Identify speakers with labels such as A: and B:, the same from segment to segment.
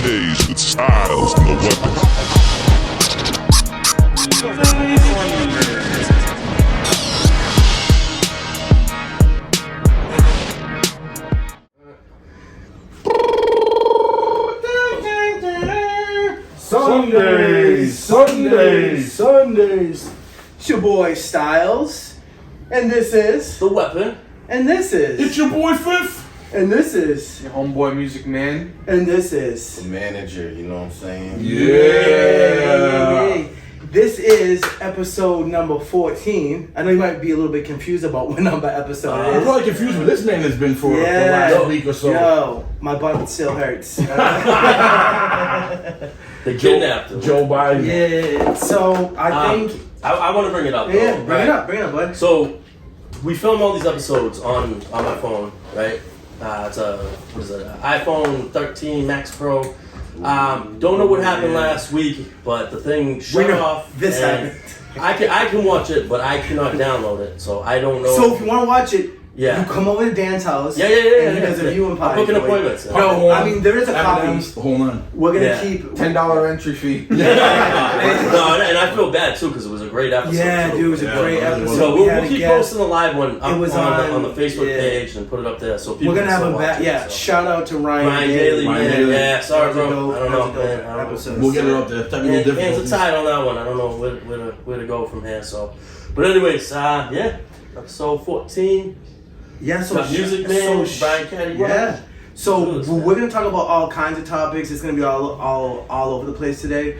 A: SunDaze with styles, no weapon.
B: SunDaze. It's your boy Styles, and this is
C: The Weapon,
B: and this is
D: It's your boy FiF,
B: and this is
E: Your homeboy MusicMan.
B: and this is
F: The manager, you know what I'm saying?
B: Yay. This is episode number 14. I know you might be a little bit confused about what number episode it
D: I'm
B: is.
D: probably confused where this man has been for the
B: Yeah.
D: last week or so.
B: Yo, my butt still hurts.
C: they kidnapped him.
D: Joe Biden.
B: Yeah, so I think
C: I want to bring it up.
B: yeah,
C: though,
B: bring
C: right?
B: it up, bud.
C: So we film all these episodes on my phone, right? It's a what is it? iPhone 13 Max Pro. Don't know what happened last week, but the thing shut off.
B: This
C: and
B: happened.
C: I can watch it, but I cannot download it, so I don't know.
B: So if you want to watch it,
C: Yeah.
B: you come over to Dan's house.
C: Yeah.
B: And he does a viewing party.
C: I'm booking
B: for you.
C: appointments.
B: No, I mean there is a copy.
D: M&Ms, the whole nine.
B: We're gonna
C: Yeah.
B: keep
E: $10 entry fee.
C: No, and I feel bad too because it was a great episode.
B: Yeah,
C: too.
B: dude, it was a
D: Yeah,
B: great
D: it really
B: episode.
D: was.
C: So
B: We
C: we'll
B: had a
C: keep
B: guest.
C: posting the live one up
B: It was
C: on the Facebook
B: yeah.
C: page and put it up there so people
B: We're gonna
C: can
B: have
C: still
B: him
C: watch
B: back.
C: it,
B: Yeah,
C: so.
B: shout out to Ryan
C: Ryan Daly,
D: Ryan
C: man.
D: Daly.
C: Yeah, sorry, bro.
B: That was a
C: I don't
B: dope
C: know, man. I don't know.
B: episode.
D: We'll get it up there. Technical
C: Hands are
D: difficulties.
C: tied on that one. I don't know where to go from here. So, but anyways, yeah, episode 14.
B: Yeah, so
C: Got Music Man,
B: so
C: Brian Cady Welch.
B: Yeah. So
C: Good stuff.
B: we're gonna talk about all kinds of topics. It's gonna be all over the place today.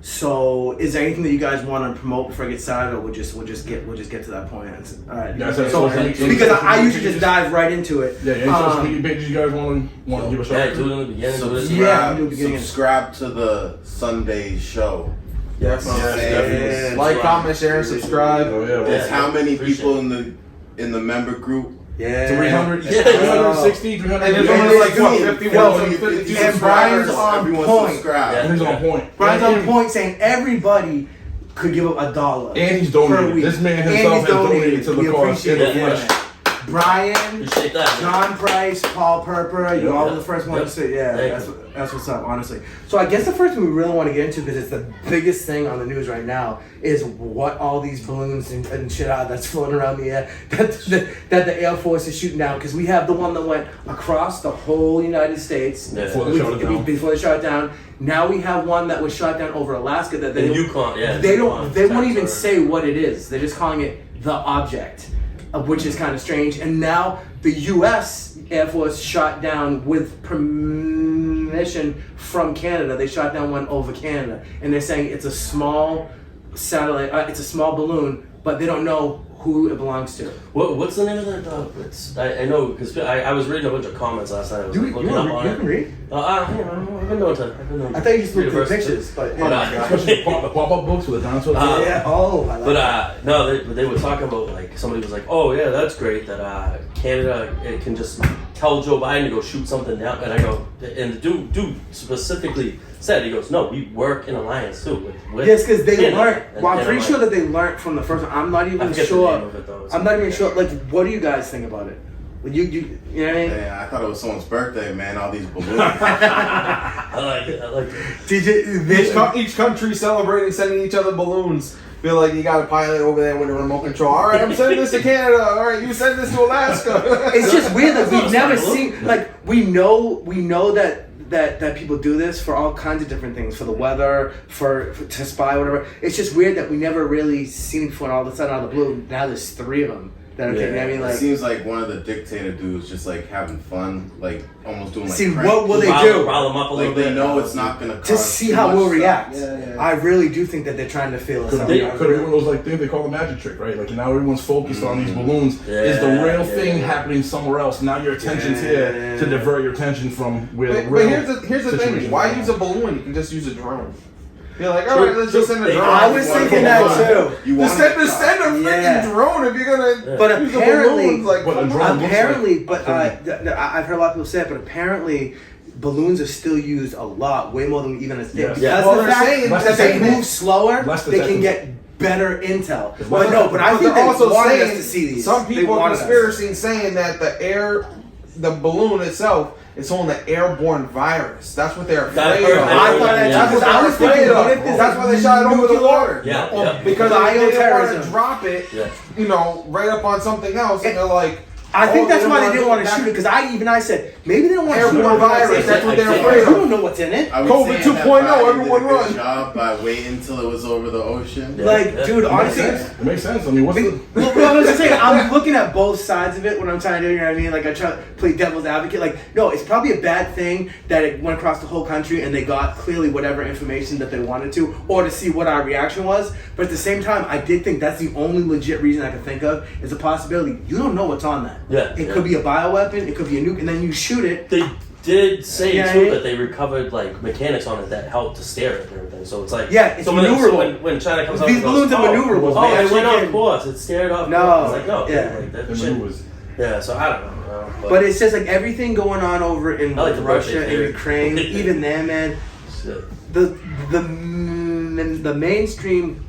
B: So is there anything that you guys want to promote before I get started, or we'll just get to that point? All right.
D: Yeah,
B: So because I usually just dive right into it.
D: Yeah, any social media pages you guys want to give a shout
C: Yeah,
D: out
C: do it
D: to?
C: in the beginning. Do it.
B: Yeah, we do beginning.
F: Subscribe to the SunDaze show.
E: Yes.
F: You know what I'm saying?
B: Yeah.
E: Like, comment, share, and subscribe.
D: Oh yeah,
F: There's how many
C: Appreciate
F: people
C: it.
F: in the member group?
B: Yeah.
D: 300,
C: Yeah.
D: 360, 300.
E: And there's
B: Yeah,
E: only like,
B: dude.
E: what, 50 welcome, 52
B: And
E: subscribers.
B: Brian's on
F: Everyone
B: point.
F: subscribe.
C: Yeah.
D: He's on point.
B: Brian's on point saying everybody could give up $1.
D: And he's
B: per
D: donated.
B: week.
D: This man
B: And
D: himself
B: he's
D: has donated to
B: We
D: the cause
B: appreciate
D: in
B: it.
D: the
B: Yeah.
D: flesh.
B: Brian,
C: Appreciate that. man.
B: John Price, Paul Purper, you
D: Yeah.
B: all were the first ones to say, yeah,
C: Thank
B: that's what's up, honestly. So I guess the first thing we really want to get into, because it's the biggest thing on the news right now, is what all these balloons and shit are that's floating around the air that the Air Force is shooting down. Because we have the one that went across the whole United States
C: Yeah.
D: Before they shot it down.
B: before they shot it down. Now we have one that was shot down over Alaska that they
C: In Yukon, yeah.
B: they
C: Yukon
B: won't even
C: territory.
B: say what it is. They're just calling it the object, which is kind of strange. And now the U.S. Air Force shot down with permission from Canada. They shot down one over Canada, and they're saying it's a small satellite. It's a small balloon, but they don't know who it belongs to.
C: What's the name of that? I know because I was reading a bunch of comments last night. I was
B: You,
C: like,
B: you,
C: looking up on
B: you
C: it.
B: can read?
C: I've been known to.
B: I thought you just looked at the
C: Read a verse or two.
B: pictures, but
C: But,
D: Especially the pop-up books with the dinosaur.
B: yeah. Oh, I like
C: But
B: that.
C: no, they were talking about like somebody was like, oh yeah, that's great that Canada it can just tell Joe Biden to go shoot something down, and I go, and the dude specifically said, he goes, no, we work in alliance too with
B: Yes, because they
C: Canada."
B: learned.
C: And-
B: Well, I'm
C: and
B: pretty
C: I'm
B: sure
C: like,
B: that they learned from the first one. I'm not
C: I
B: even
C: forget the
B: sure.
C: name of it, though.
B: I'm not even sure. Like, what do you guys think about it? Like, you know what I mean?
F: Yeah, I thought it was someone's birthday, man. All these balloons.
C: I like it.
B: DJ,
E: Each country celebrating, sending each other balloons. Feel like you got a pilot over there with a remote control. All right, I'm sending this to Canada. All right, you send this to Alaska.
B: it's just weird that we've
C: That's
B: never
C: not
B: seen. Like, we know that people do this for all kinds of different things, for the weather, for to spy, whatever. It's just weird that we never really seen it before. And all of a sudden, out of the blue, now there's 3 of them that are taking.
C: Yeah.
B: I mean,
F: It
B: like,
F: seems like one of the dictator dudes just like having fun, like almost doing like.
B: see
F: prank.
B: what will they
C: rile,
B: do
C: rile them up a little
F: Like they
C: bit.
F: know it's not gonna cause
B: to see
F: too
B: how
F: much
B: we'll
F: stuff.
B: react.
E: Yeah.
B: I really do think that they're trying to feel us
D: Could
B: out.
D: be
B: I
D: one of
B: really-
D: those like things they call the magic trick, right? Like now everyone's focused on these balloons. Is the
C: Yeah,
D: real
C: yeah,
D: thing
C: yeah.
D: happening somewhere else? Now your attention's
B: Yeah.
D: here to divert your attention from where the
E: But
D: real
E: here's the thing.
D: situation
E: Why
D: is.
E: use a balloon? You can just use a drone. You're like, all right, let's just send a drone.
B: I was thinking that too.
F: You
E: Just
F: want
E: send a freaking
B: Yeah.
E: drone if you're gonna
B: But
E: use
B: apparently-
E: a balloon. Like,
D: But a
E: come
D: drone
E: on.
D: looks
B: Apparently,
D: like-
B: but I've heard a lot of people say it, but apparently balloons are still used a lot, way more than we even think.
D: Yes.
B: Because
C: Yeah.
E: Well,
B: the
E: they're
B: fact
E: saying
B: that they
E: that-
B: move slower,
D: Less
B: they can
D: detectable.
B: get better intel.
D: It's
B: But
D: less
B: no, but I
E: But
B: think
E: they're
B: they
E: also
B: wanted
E: saying
B: us to see these.
E: some
B: They
E: people are
B: wanted us.
E: conspiracy saying that the air the balloon itself is holding the airborne virus. That's what they're
C: That
E: afraid of.
C: hurt.
B: I thought that
E: That's what
B: I
E: they're
B: was thinking,
E: afraid
B: what if
E: of.
B: this
E: That's why they shot it over the water.
C: Yeah.
E: Because they didn't want to
B: Bioterrorism.
E: drop it,
C: Yeah.
E: you know, right up on something else, and they're like,
B: I think that's why they didn't want to
E: that-
B: shoot it, because I said maybe they don't want to shoot it.
E: Airborne virus, that's what they're afraid
B: You
E: of.
B: don't know what's in it.
F: Are we
E: COVID
F: saying
E: 2.0,
F: that Biden
E: everyone
F: did a good
E: run.
F: job by waiting until it was over the ocean?
C: Yeah.
B: Like, dude, honestly,
D: It makes sense. I mean, what's the...
B: well, I was just saying, I'm looking at both sides of it when I'm trying to do, you know what I mean? Like, I try to play devil's advocate. Like, no, it's probably a bad thing that it went across the whole country and they got clearly whatever information that they wanted to, or to see what our reaction was. But at the same time, I did think that's the only legit reason I could think of is a possibility. You don't know what's on that.
C: Yeah,
B: It
C: yeah.
B: could be a bioweapon, it could be a nuke, and then you shoot it.
C: They did say
B: Yeah,
C: too
B: yeah.
C: that they recovered like mechanics on it that helped to steer it and everything. So it's like
B: Yeah, it's
C: so
B: maneuverable.
C: when China comes out
B: These
C: and goes,
B: balloons are maneuverable,
C: Oh,
B: man.
C: it went
B: We
C: off
B: can-
C: course. It steered off.
B: No,
C: course. It's like no,
B: yeah.
C: like that
D: The
C: shit.
D: maneuvers.
C: Yeah, so I don't know.
B: But it's just like everything going on over in
C: I like the
B: Russia
C: birthday
B: and
C: theory.
B: Ukraine, even there, man.
C: Shit.
B: The mainstream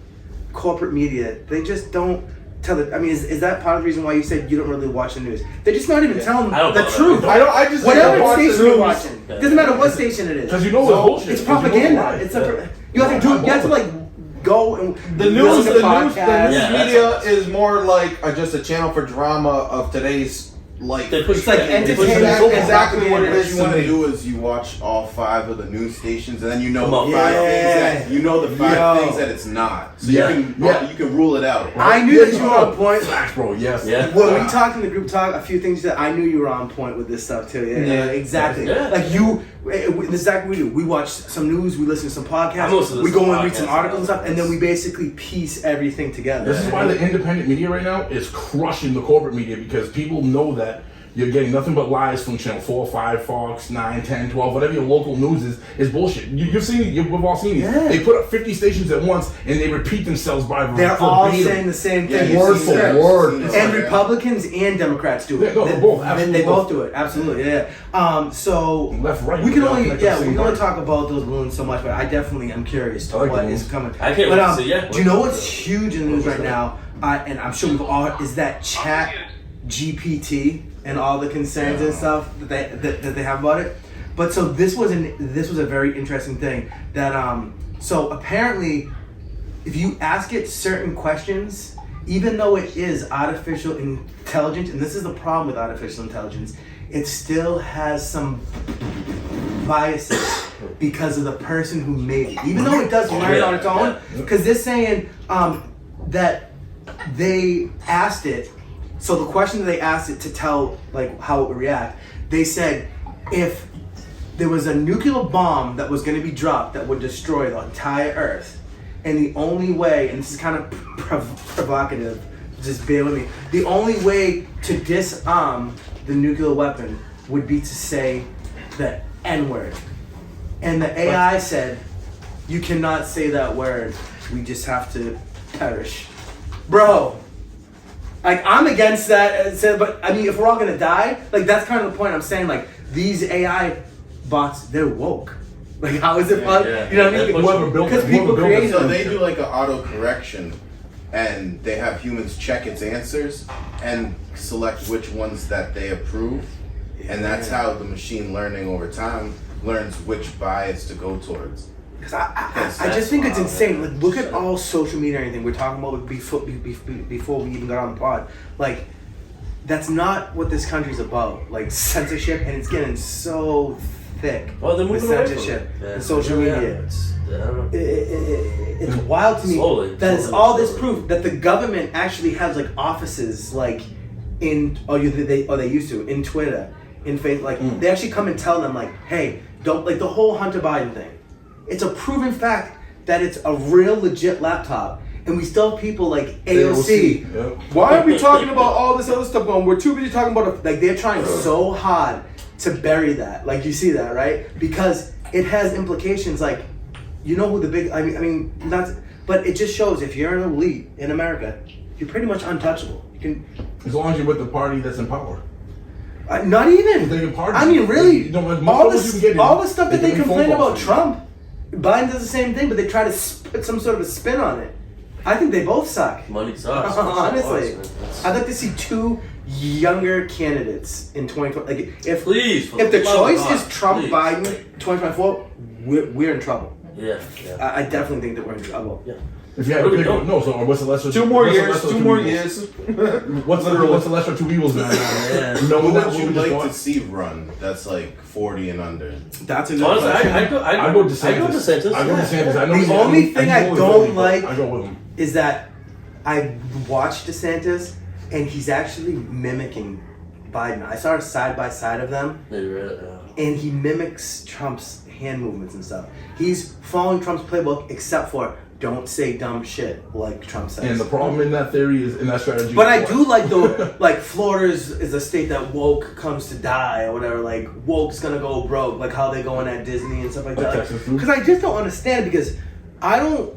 B: corporate media, they just don't tell it. I mean, is that part of the reason why you said you don't really watch the news? They're just not even telling
C: I don't
B: the
C: bother.
B: truth.
E: I just
B: Whatever
E: watch the
B: station you're
E: news.
B: watching,
C: Yeah.
B: doesn't matter what station it is.
D: Because you know it's bullshit.
B: It's
D: 'cause you know
B: propaganda.
D: lies.
B: It's you have to do. You have to like go and
E: The news,
B: listen to
E: the news
B: podcasts.
C: Yeah, that's
E: media
C: what
E: is more like just a channel for drama of today's life.
C: They push
B: It's like
C: they push
B: entertainment.
C: that.
E: That's exactly what it
F: What
E: is
F: you
E: to
F: want to
E: me.
F: do is you watch all 5 of the news stations, and then you know
C: Come
F: the
C: on.
F: 5
B: Yeah.
F: things that you know the 5
B: Yo.
F: things that it's not. So
D: Yeah.
F: you
D: Yeah.
F: can rule it out.
B: I knew that you were on point.
D: Facts, bro. Yes.
C: Yeah.
B: When we talked in the group talk, a few things that I knew you were on point with this stuff too. Yeah,
E: Yeah.
B: exactly.
C: Yeah.
B: Like you, this is exactly what we do. We watch some news, we listen to some
C: I
B: podcasts,
C: mostly
B: we
C: listen
B: go
C: to
B: and read some
C: podcasts
B: articles and stuff,
C: now.
B: and then we basically piece everything together.
D: This is why the independent media right now is crushing the corporate media, because people know that you're getting nothing but lies from channel 4, 5, Fox, 9, 10, 12, whatever your local news is bullshit. You've seen it, we've all seen it.
B: Yeah.
D: They put up 50 stations at once and they repeat themselves by
B: They're all
D: verbatim.
B: saying the same
F: Yeah,
B: thing.
F: you've
D: word
F: seen
D: for
F: that.
D: word.
F: You've seen
B: And
F: that.
B: Republicans and Democrats do it.
D: Yeah, no,
B: they,
D: both,
B: they
D: absolutely
B: both
D: both.
B: do it. Absolutely, yeah. So
D: Left, right,
B: we can
D: they all
B: only
D: connect to the
B: we
D: same
B: can only
D: part.
B: talk about those balloons so much, but I definitely am curious to
D: I like
B: what
D: balloons.
B: is coming.
C: I can't
B: But
C: wait to see, yeah.
B: do you know what's huge in the news right now? And I'm sure we've all is that Chat GPT and all the concerns and stuff that they have about it. But so this was a very interesting thing that so apparently if you ask it certain questions, even though it is artificial intelligence, and this is the problem with artificial intelligence, it still has some biases because of the person who made it. Even though it does learn on its own, because they're saying that they asked it, so the question that they asked it to tell like how it would react, they said if there was a nuclear bomb that was going to be dropped that would destroy the entire Earth, and the only way, and this is kind of provocative, just bear with me, the only way to disarm the nuclear weapon would be to say the N-word. And the AI said, you cannot say that word, we just have to perish. Bro, like I'm against that, but I mean, if we're all gonna die, like that's kind of the point I'm saying, like these AI bots, they're woke. Like how is it fun?
C: yeah.
B: You know what I mean?
D: Whoever built
B: Because
D: it,
B: people
D: whoever built
B: created
D: it.
F: So
B: them.
F: they do like an auto correction, and they have humans check its answers and select which ones that they approve, and that's how the machine learning over time learns which bias to go towards.
B: Because I
F: Yes,
B: just think it's
C: that's
B: insane.
C: wild,
B: Like, look at all social media and everything we're talking about before we even got on the pod. Like, that's not what this country's about. Like, censorship, and it's getting so thick
C: Well, they're
B: with
C: moving away from
B: censorship
C: it. Yeah.
B: and social
C: Yeah,
B: media.
C: I don't know.
B: It's wild to me
C: Slowly,
B: that it's
C: slowly,
B: all this
C: slowly.
B: proof that the government actually has like offices like they used to in Twitter, in Facebook, like they actually come and tell them like, hey, don't, like the whole Hunter Biden thing. It's a proven fact that it's a real legit laptop, and we still have people like AOC.
D: Yep.
B: Why are we talking about all this other stuff going? We're too busy talking about it. Like they're trying so hard to bury that. Like you see that, right? Because it has implications. Like, you know who the big? I mean, not. But it just shows if you're an elite in America, you're pretty much untouchable. You can.
D: As long as you're with the party that's in power.
B: Not even.
D: They can pardon
B: I mean,
D: you.
B: really.
D: You know, as much
B: all
D: as you can get,
B: all the stuff that
D: they
B: they
D: can
B: complain
D: phone
B: about
D: calls.
B: Trump, Biden does the same thing, but they try to put some sort of a spin on it. I think they both suck.
C: Money sucks.
B: Honestly. I'd like to see 2 younger candidates in 2020. Like if
C: Please, for
B: if the
C: love of
B: choice
C: God,
B: is Trump,
C: please.
B: Biden, 2024, we're in trouble.
C: Yeah.
B: I definitely think that we're in trouble.
C: Yeah.
D: If you had
C: What
D: to
C: are we
D: pick,
C: doing?
D: no. So what's the lesser?
E: 2 more
D: what's the
E: years.
D: lesser
E: 2
D: two
E: more
D: evils?
E: years.
D: What's the lesser two evils now?
C: Yeah.
D: Knowing that
F: Who would you
D: we just
F: like
D: got-
F: to see run that's like 40 and under?
B: That's a good
C: Honestly,
B: question.
C: I go
D: I go DeSantis.
C: I go DeSantis.
D: I go
C: yeah.
D: DeSantis. I know
B: The
D: he's-
B: only
D: I
B: thing
D: know
B: I
D: he's
B: don't
D: voting, but
B: like-
D: I go with him.
B: is that I watched DeSantis and he's actually mimicking Biden. I saw a side by side of them,
C: Yeah, you're right, yeah.
B: and he mimics Trump's hand movements and stuff. He's following Trump's playbook, except for don't say dumb shit like Trump says.
D: And the problem in that theory is in that strategy.
B: But I
D: is
B: do like the like Florida is a state that woke comes to die or whatever. Like woke's gonna go broke, like how they going at Disney and stuff like that.
D: Texas too?
B: Because I just don't understand it, because I don't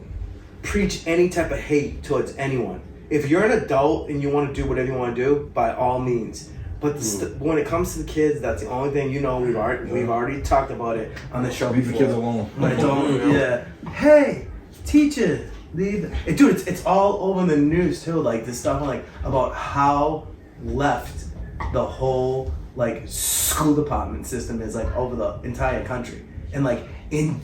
B: preach any type of hate towards anyone. If you're an adult and you want to do whatever you want to do, by all means. But when it comes to the kids, that's the only thing, you know. We've already talked about it on the show
D: Leave the
B: before.
D: kids alone.
B: Like, yeah. Hey, teacher, leave. And dude, it's all over the news too. Like this stuff like about how left the whole like school department system is, like over the entire country, and like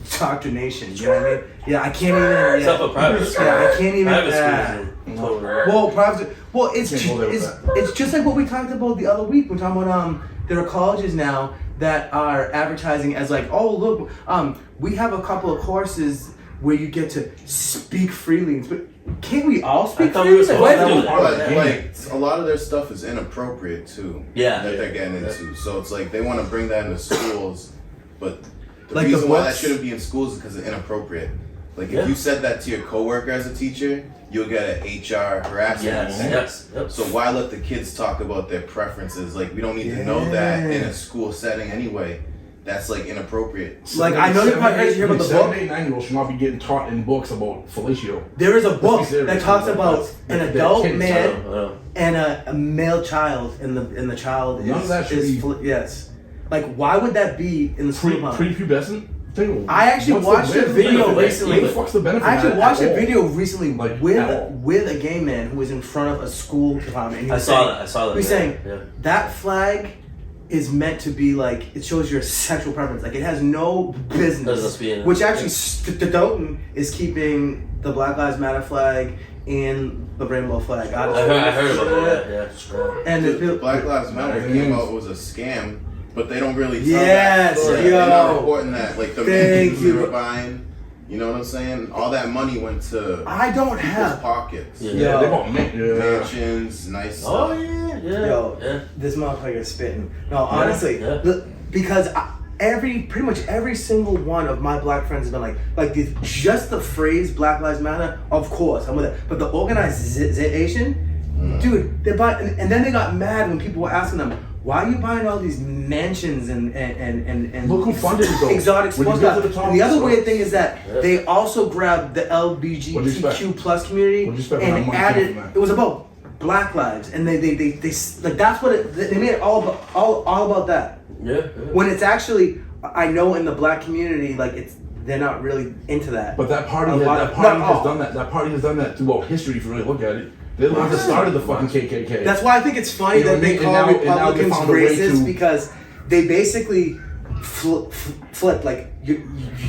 B: indoctrination. You know what I mean? Yeah, I can't even.
C: Except for private schools.
B: Yeah, I can't even.
C: Private schools are totally right.
B: Well, private. Well, it's
D: Can't go there with
B: it's just like what we talked about the other week. We're talking about there are colleges now that are advertising as like, oh look, we have a couple of courses where you get to speak freely. But can't we all speak
C: I thought
B: freely?
C: we were supposed
B: Like,
C: to do
B: why-
C: that.
F: But like a lot of their stuff is inappropriate too.
C: Yeah.
F: That they're getting into. So it's like they want to bring that into schools, but the
B: Like the
F: reason why that
B: books-
F: shouldn't be in schools is because it's inappropriate. Like
C: Yeah.
F: if you said that to your coworker as a teacher, you'll get an HR harassment.
C: Yes, yes. Yep.
F: So why let the kids talk about their preferences? Like we don't need to know that in a school setting anyway. That's like inappropriate.
B: Like, I know you're probably hear about the
D: 7,
B: book.
D: 8, 9-year-olds should not be getting taught in books about fellatio.
B: There is a book
D: serious.
B: that talks about an
D: They're
B: adult
D: kids.
B: man
C: I know.
B: and a male child, and the child
D: None of
B: is,
D: that should be-
B: yes. Like, why would that be in the school department?
D: Prepubescent?
B: I actually watched a video recently.
D: What the fuck's the benefit?
B: I actually
D: of that
B: watched
D: at
B: a
D: all?
B: video recently
D: Like, at all.
B: with a gay man who was in front of a school department. And he
C: I
B: was
C: saw
B: saying,
C: that. I saw that.
B: He was
C: yeah,
B: saying
C: yeah.
B: that flag is meant to be like, it shows your sexual preference. Like, it has no business.
C: Business being-
B: Which actually, Stoughton is keeping the Black Lives Matter flag and the rainbow flag out of
C: I heard about that. Yeah.
B: And
F: The
B: the
F: Black Lives Matter
D: Right.
F: came out was a scam, but they don't really tell
B: Yes,
F: that story.
B: yo.
F: They're not reporting that. Like the
B: Thank
F: menus
B: you.
F: they were buying, you know what I'm saying? All that money went to
B: I don't
F: people's
B: have.
F: pockets.
C: Yeah.
D: Yeah, they bought
F: Mansions, nice
C: Oh
F: stuff.
C: yeah, yeah.
B: Yo,
C: yeah.
B: this motherfucker is spitting. No, honestly,
C: yeah.
B: Because pretty much every single one of my black friends has been like just the phrase Black Lives Matter. Of course, I'm with it. But the organization, dude, they buy, and then they got mad when people were asking them, why are you buying all these mansions and
D: Look who funded it, though.
B: exotic
D: When you
B: sports
D: go to
B: stuff.
D: the top
B: And the other
D: store-
B: weird thing is that they also grabbed the
D: What'd you expect?
B: LGBTQ plus community
D: What'd you expect when
B: and
D: that money came
B: added.
D: from that?
B: It was about Black lives, and they like that's what they made it all about that.
C: Yeah.
B: When it's actually, I know in the black community, like they're not really into that.
D: But that party,
B: A lot
D: that
B: of-
D: party
B: not
D: has
B: all.
D: done that. That party has done that throughout history. If you really look at it, they're the ones that started the fucking KKK.
B: That's why I think it's funny
D: You know
B: that they
D: what I
B: call
D: mean? And now they
B: Republicans
D: found a way
B: racist
D: to-
B: because they basically flip. Like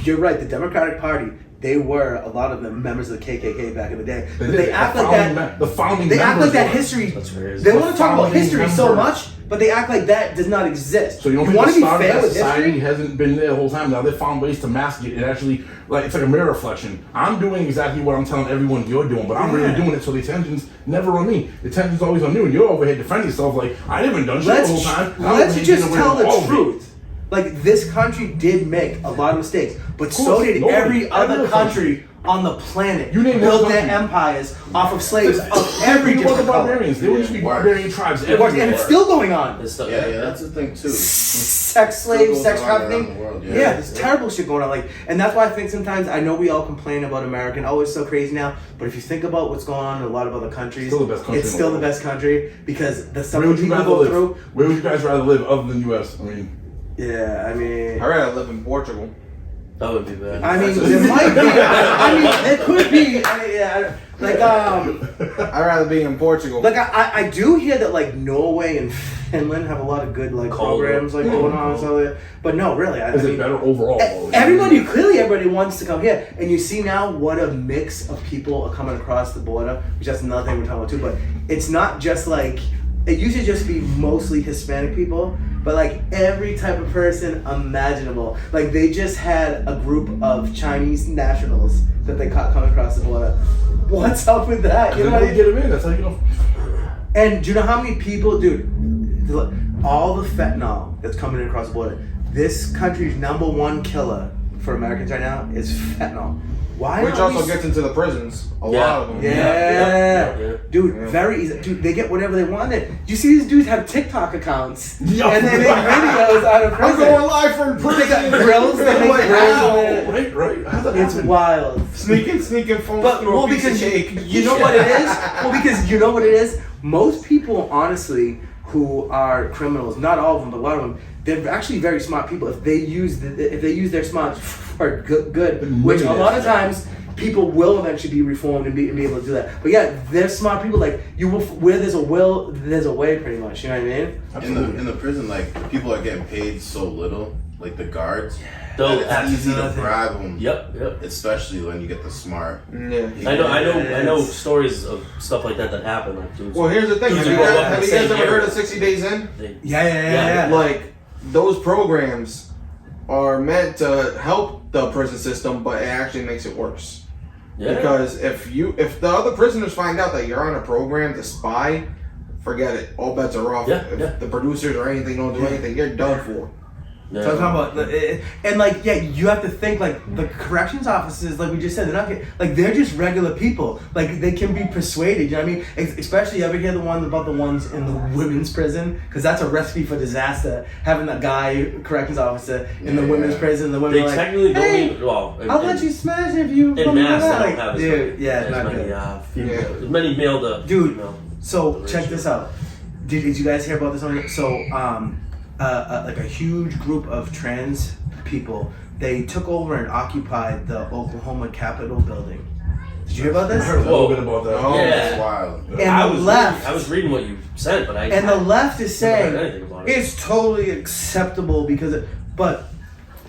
B: you're right. The Democratic Party, they were a lot of them members of the KKK back in the day. But they act like that.
D: The founding
B: They act
D: members
B: like that
D: were.
B: history.
C: That's crazy.
B: They want to talk about
D: founding
B: history so
D: members.
B: much, but they act like that does not exist.
D: So you don't
B: want
D: think
B: to
D: the
B: be
D: start of
B: fair
D: that
B: with
D: society
B: history?
D: hasn't been there the whole time. Now they found ways to mask it and actually, like, it's like a mirror reflection. I'm doing exactly what I'm telling everyone you're doing, but I'm really doing it so the attention's never on me. The attention's always on you, and you're over here defending yourself like, I haven't done shit the whole time. I'm over
B: Let's
D: here
B: just
D: getting away
B: tell
D: with all
B: the
D: of it.
B: truth. Like, this country did make a lot of mistakes, but so
D: course,
B: did
D: nobody-
B: every other
D: every
B: country on the planet.
D: You name
B: built
D: one
B: their
D: country.
B: empires off of slaves of every
D: Think about the
B: different color.
D: barbarians. There used to be barbarian tribes
B: It works,
D: everywhere.
B: and it's still going on.
C: It's still,
F: Yeah, that's the thing too.
B: Sex slaves,
F: Still
B: sex
F: goes on around
B: trafficking.
F: the world,
B: Yeah,
F: yeah.
B: there's terrible shit going on. Like, and that's why I think sometimes I know we all complain about America and oh, it's so crazy now. But if you think about what's going on in a lot of other countries,
D: Still the best country
B: it's
D: in the
B: still the
D: world.
B: best country because the stuff
D: Where
B: that
D: would you
B: people
D: rather
B: go
D: live?
B: through.
D: Where would you guys rather live other than U.S.? I mean,
B: Yeah, I mean,
E: I'd rather live in Portugal.
C: That would be bad.
B: I mean, there might be. I mean, there could be. Like
E: I'd rather be in Portugal.
B: Like I do hear that like Norway and Finland have a lot of good like programs like going on and stuff like that. But no, really,
D: Is it better overall?
B: Everybody wants to come here, and you see now what a mix of people are coming across the border, which that's another thing we're talking about too. But it's not just like it used to just be mostly Hispanic people, but like every type of person imaginable. Like they just had a group of Chinese nationals that they caught coming across the border. What's up with that?
D: You know how you get them in. That's how you know.
B: And do you know how many people, dude? All the fentanyl that's coming in across the border. This country's #1 killer for Americans right now is fentanyl. Why?
E: Which also gets into the prisons. A lot of them.
B: Yeah. Dude, very easy. Dude, they get whatever they want. You see these dudes have TikTok accounts. And they make videos out of prison.
E: I'm going live from prison.
B: They got grills. They make grills.
D: Right. How's that
B: It's
D: happen?
B: wild.
E: Sneaking phones through a piece of cake.
B: You know what it is? Well, because you know what it is? Most people, honestly, who are criminals, not all of them, but a lot of them, they're actually very smart people. If they use their smarts for good, which a lot of times people will eventually be reformed and be able to do that. But yeah, they're smart people. Like you will, where there's a will, there's a way. Pretty much, you know what I mean?
F: In the prison, like people are getting paid so little, like the guards.
C: They'll
F: That it's easy to bribe them.
C: Yep.
F: Especially when you get the smart.
E: Yeah.
C: I know stories of stuff like that happen. Like dudes.
E: Well, here's the thing.
C: Dudes
E: Have you
C: who grow up
E: guys
C: in the
E: ever
C: same
E: heard
C: area.
E: of 60 Days In?
B: Yeah.
E: Like, those programs are meant to help the prison system, but it actually makes it worse.
C: Yeah.
E: Because if the other prisoners find out that you're on a program to spy, forget it. All bets are off.
C: Yeah,
E: If the producers or anything don't do anything, you're done for.
C: Yeah.
B: So I'm talking about, and like, yeah, you have to think like the corrections officers, like we just said, they're just regular people. Like they can be persuaded. You know what I mean? Especially, you ever hear the ones about the ones in the women's prison? Because that's a recipe for disaster. Having that guy corrections officer in the women's prison, the women
C: They
B: are like,
C: technically don't
B: hey,
C: even. Well,
B: I'll let you smash if you.
C: In mass, they don't have as
B: dude,
C: many,
B: it's not
C: many,
B: good.
C: female, as many male to
B: Dude,
C: female.
B: So check this out. Did you guys hear about this one? So like a huge group of trans people, they took over and occupied the Oklahoma Capitol building. Did you hear about
D: I
B: this?
D: heard a little bit about that.
F: Oh,
C: Yeah.
F: that's wild.
B: And
C: I
B: the
C: was
B: left,
C: I was reading what you said, but
B: and the left is
C: never heard
B: saying
C: anything about it.
B: it's totally acceptable because, but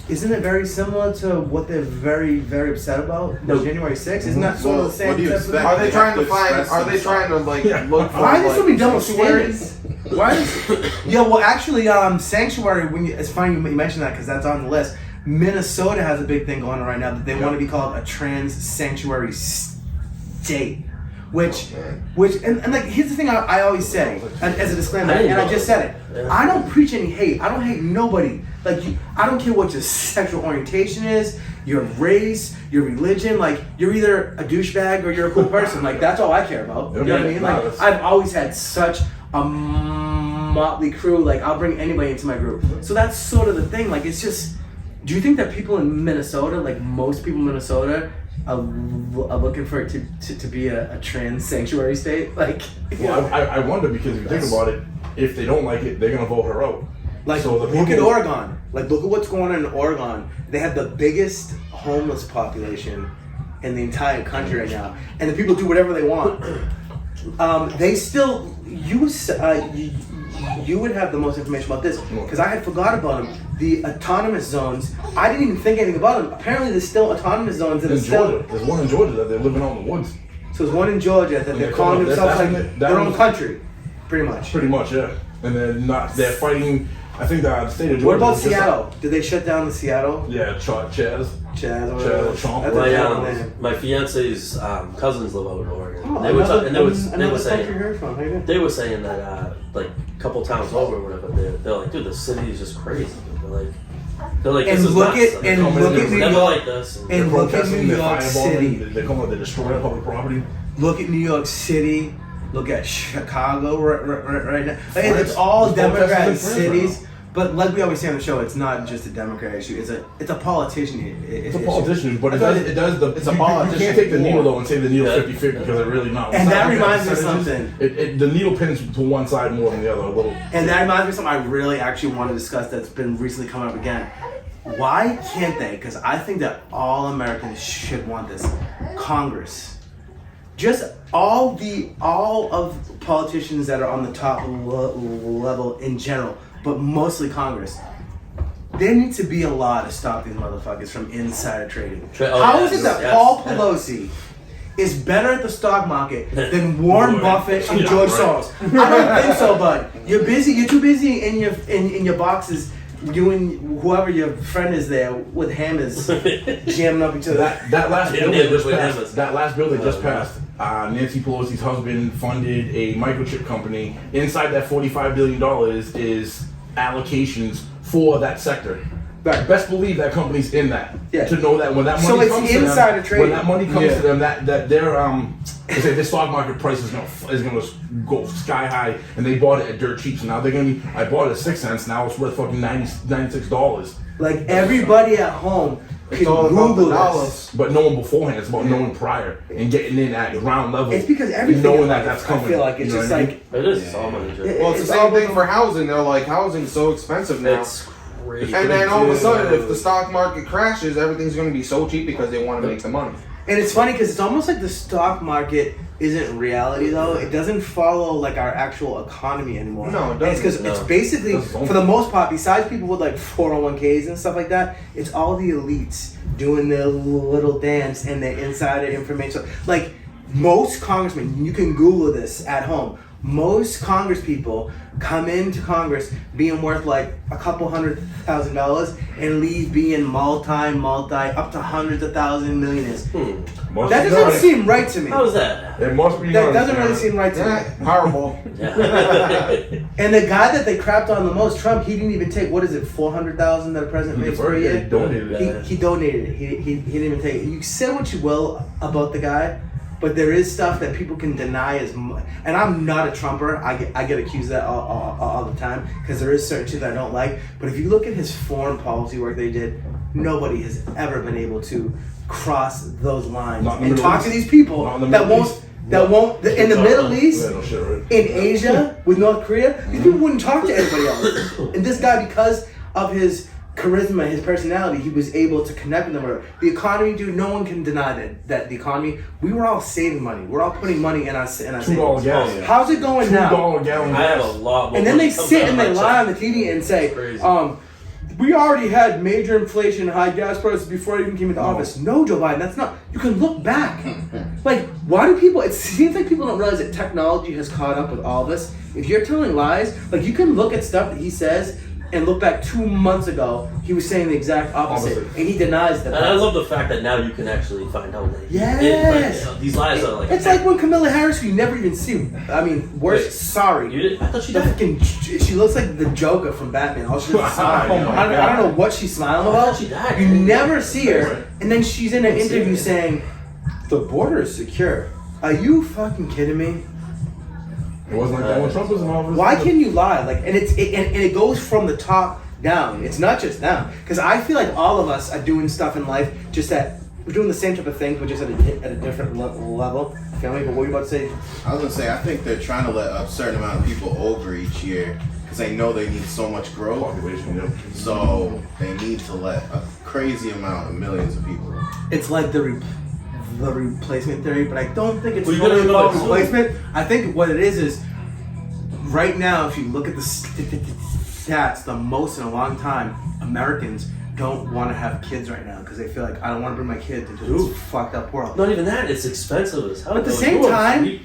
B: isn't it very similar to what they're very, very upset about? No, January 6th? Isn't that sort of the same?
F: What do you
B: type of-
F: expect?
E: Are they trying to
F: They
E: find?
F: have to
E: Are they
F: express
E: trying to like look for?
B: Why are there so many
E: like,
B: double
E: sanctuaries?
B: standards? Why is, yeah, well, actually, Sanctuary. It's funny you mentioned that because that's on the list. Minnesota has a big thing going on right now that they want to be called a trans sanctuary state, which, and like here's the thing I always say as a disclaimer, and I just said it. I don't preach any hate. I don't hate nobody. Like I don't care what your sexual orientation is, your race, your religion. Like you're either a douchebag or you're a cool person. Like that's all I care about. You know what I mean? Like I've always had such a motley crew. Like I'll bring anybody into my group. So that's sort of the thing. Like it's just. Do you think that people in Minnesota, like most people in Minnesota, are looking for it to be a trans sanctuary state? Like,
D: Well, I wonder because if you think about it, if they don't like it, they're gonna vote her out.
B: like
D: So the
B: look at
D: people-
B: Oregon. Like, look at what's going on in Oregon. They have the biggest homeless population in the entire country right now, and the people do whatever they want. They still you would have the most information about this because I had forgot about them. The autonomous zones. I didn't even think anything about them. Apparently, there's still autonomous zones that are
D: In
B: still.
D: Georgia, there's one in Georgia that they're living out in the woods.
B: So there's one in Georgia that they're calling themselves like their own country, pretty much.
D: Pretty much, yeah. And they're fighting. I think the state of Georgia.
B: What about
D: is just
B: Seattle? Did they shut down the Seattle?
D: Yeah, Chaz.
B: Chaz or whatever.
D: Chomp.
B: That's a
C: My
B: terrible name.
C: my fiance's cousins live out in Oregon.
B: Oh,
C: They were
B: another country
C: saying
B: you're from. How you doing?
C: they were saying that like a couple towns over or whatever, they're like, dude, the city is just crazy. They're like,
B: And
C: this is
B: look
C: nuts.
B: at-
C: They're
B: and
C: coming
B: look
C: in,
B: at
C: it's
B: New
C: never
B: York-
C: like this.
B: and
D: They're
B: look at
D: protesting,
B: New
D: they're
B: York
D: fireballing,
B: City.
D: They're coming. They're destroying public property.
B: Look at New York City. Look at Chicago right now. Like, it's all
D: There's protesters
B: Democrat
D: in France right
B: cities. But like we always say on the show, it's not just a Democrat issue. It's a politician.
D: It's a politician, but
E: It's a
D: it does the.
E: it's a
D: you
E: politician
D: can't take the needle
E: war.
D: though and say the needle
C: Yeah.
D: 50-50 because it really not.
B: And that
D: It's
B: reminds me of
D: percentages.
B: something.
D: The needle pins to one side more than the other a little.
B: And that reminds me of something I really actually want to discuss that's been recently coming up again. Why can't they? Because I think that all Americans should want this. Congress. Just all of politicians that are on the top level in general, but mostly Congress. There needs to be a law to stop these motherfuckers from insider trading. How is it that Paul Pelosi is better at the stock market than Warren Buffett and George Soros? I don't think so, bud. You're busy. You're too busy in your boxes. You and whoever your friend is there with hammers jamming up each other.
D: That last bill that just passed. Nancy Pelosi's husband funded a microchip company. Inside that $45 billion is allocations for that sector.
B: Right.
D: Best believe that company's in that.
B: Yeah.
D: To know that when that money comes to them, when that money comes to them, that their stock market price is gonna go sky high, and they bought it at dirt cheap. So now they're gonna be. I bought it at 6 cents. Now it's worth fucking $96.
B: Like everybody at home can Google this.
D: But knowing beforehand, it's about knowing prior and getting in at ground level.
B: It's because everything
D: knowing that's coming.
B: I feel like it's just like
C: it is all money.
E: Well, it's the same thing for housing. They're like, housing's so expensive now.
C: It's crazy.
E: And then all of a sudden, if the stock market crashes, everything's going to be so cheap because they want to make the money.
B: And it's funny because it's almost like the stock market isn't reality though. It doesn't follow like our actual economy anymore.
E: No, it doesn't.
B: And it's because it's basically, for the most part, besides people with like 401ks and stuff like that, it's all the elites doing their little dance and their insider information. Like most congressmen, you can Google this at home. Most Congress people come into Congress being worth like a couple $100,000 and leave being multi up to hundreds of thousands, millionaires. That doesn't seem right to me.
C: How is that?
D: It must be.
B: That doesn't really seem right to me.
E: Horrible.
B: And the guy that they crapped on the most, Trump, he didn't even take, what is it, $400,000 that a president makes per year?
D: He donated it.
B: He donated it. He didn't even take it. You say what you will about the guy, but there is stuff that people can deny as much. And I'm not a Trumper. I get accused of that all the time because there is certain shit that I don't like. But if you look at his foreign policy work they did, nobody has ever been able to cross those lines and talk to these people that won't in the Middle East, in Asia, with North Korea. These people wouldn't talk to anybody else. And this guy, because of his charisma, his personality, he was able to connect with them. The economy, dude, no one can deny that the economy, we were all saving money. We're all putting money in our savings.
D: $2 gallon.
B: How's it going now?
D: $2 gallon.
C: I have a lot more.
B: And then they sit and they lie on the TV and say, we already had major inflation and high gas prices before I even came into office. No, Joe Biden, that's not. You can look back. Like, why do people, it seems like people don't realize that technology has caught up with all this. If you're telling lies, like you can look at stuff that he says and look back 2 months ago, he was saying the exact opposite. And he denies that.
C: And I love the fact that now you can actually find out that these lies are like...
B: It's like when Camilla Harris, who you never even see. I mean, sorry.
C: You didn't? I thought she died.
B: She looks like the Joker from Batman. All she does is smile. I don't know what she's smiling
C: I
B: about.
C: thought she died.
B: You never see her. And then she's in an interview saying, the border is secure. Are you fucking kidding me?
D: It wasn't like that when Trump was in office.
B: Why can you lie? Like, and it goes from the top down. It's not just down. Because I feel like all of us are doing stuff in life just that we're doing the same type of things, but just at a different level. Feel me? But what were you about to say?
F: I was gonna say I think they're trying to let a certain amount of people over each year because they know they need so much growth.
D: Population,
F: So they need to let a crazy amount of millions of people.
B: It's like the replacement theory, but I don't think it's
C: Well, you
B: really
C: gotta
B: about
C: know
B: replacement. I think what it is right now, if you look at the stats, the most in a long time, Americans don't want to have kids right now because they feel like I don't want to bring my kid into this fucked up world.
C: Not even that, it's expensive as hell.
B: But at the same time,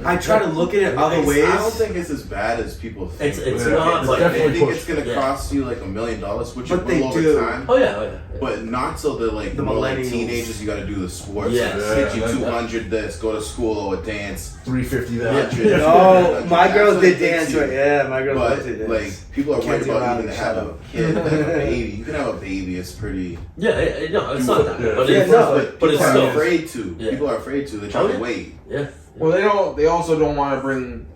B: I try to look at it other ways.
F: I don't think it's as bad as people think.
C: It's not like
F: I think it's gonna cost you like $1 million, which
B: But
F: will
B: they
F: over time.
C: Oh yeah.
F: But not so that like
B: The
F: more like
B: millennials.
F: teenagers, you got to do the sports.
C: Yes.
F: Get you 200 this, go to school or dance.
D: 350 that.
B: Oh, my girls
F: That's
B: did
F: what it
B: dance
F: takes you.
B: right. Yeah, my girls
F: But
B: did dance.
F: like people are worried
B: Can't do
F: about
B: that
F: even to
B: shut
F: have a
B: up.
F: kid, like a baby. You can have a baby. It's pretty.
C: No, it's not that.
D: Yeah.
C: But
B: Yeah,
C: it's
B: no,
C: but
F: People
C: it's
F: are
C: still
F: afraid to.
C: Yeah.
F: People are afraid to. They're trying to wait.
C: Yeah.
E: Well, they also don't want to bring,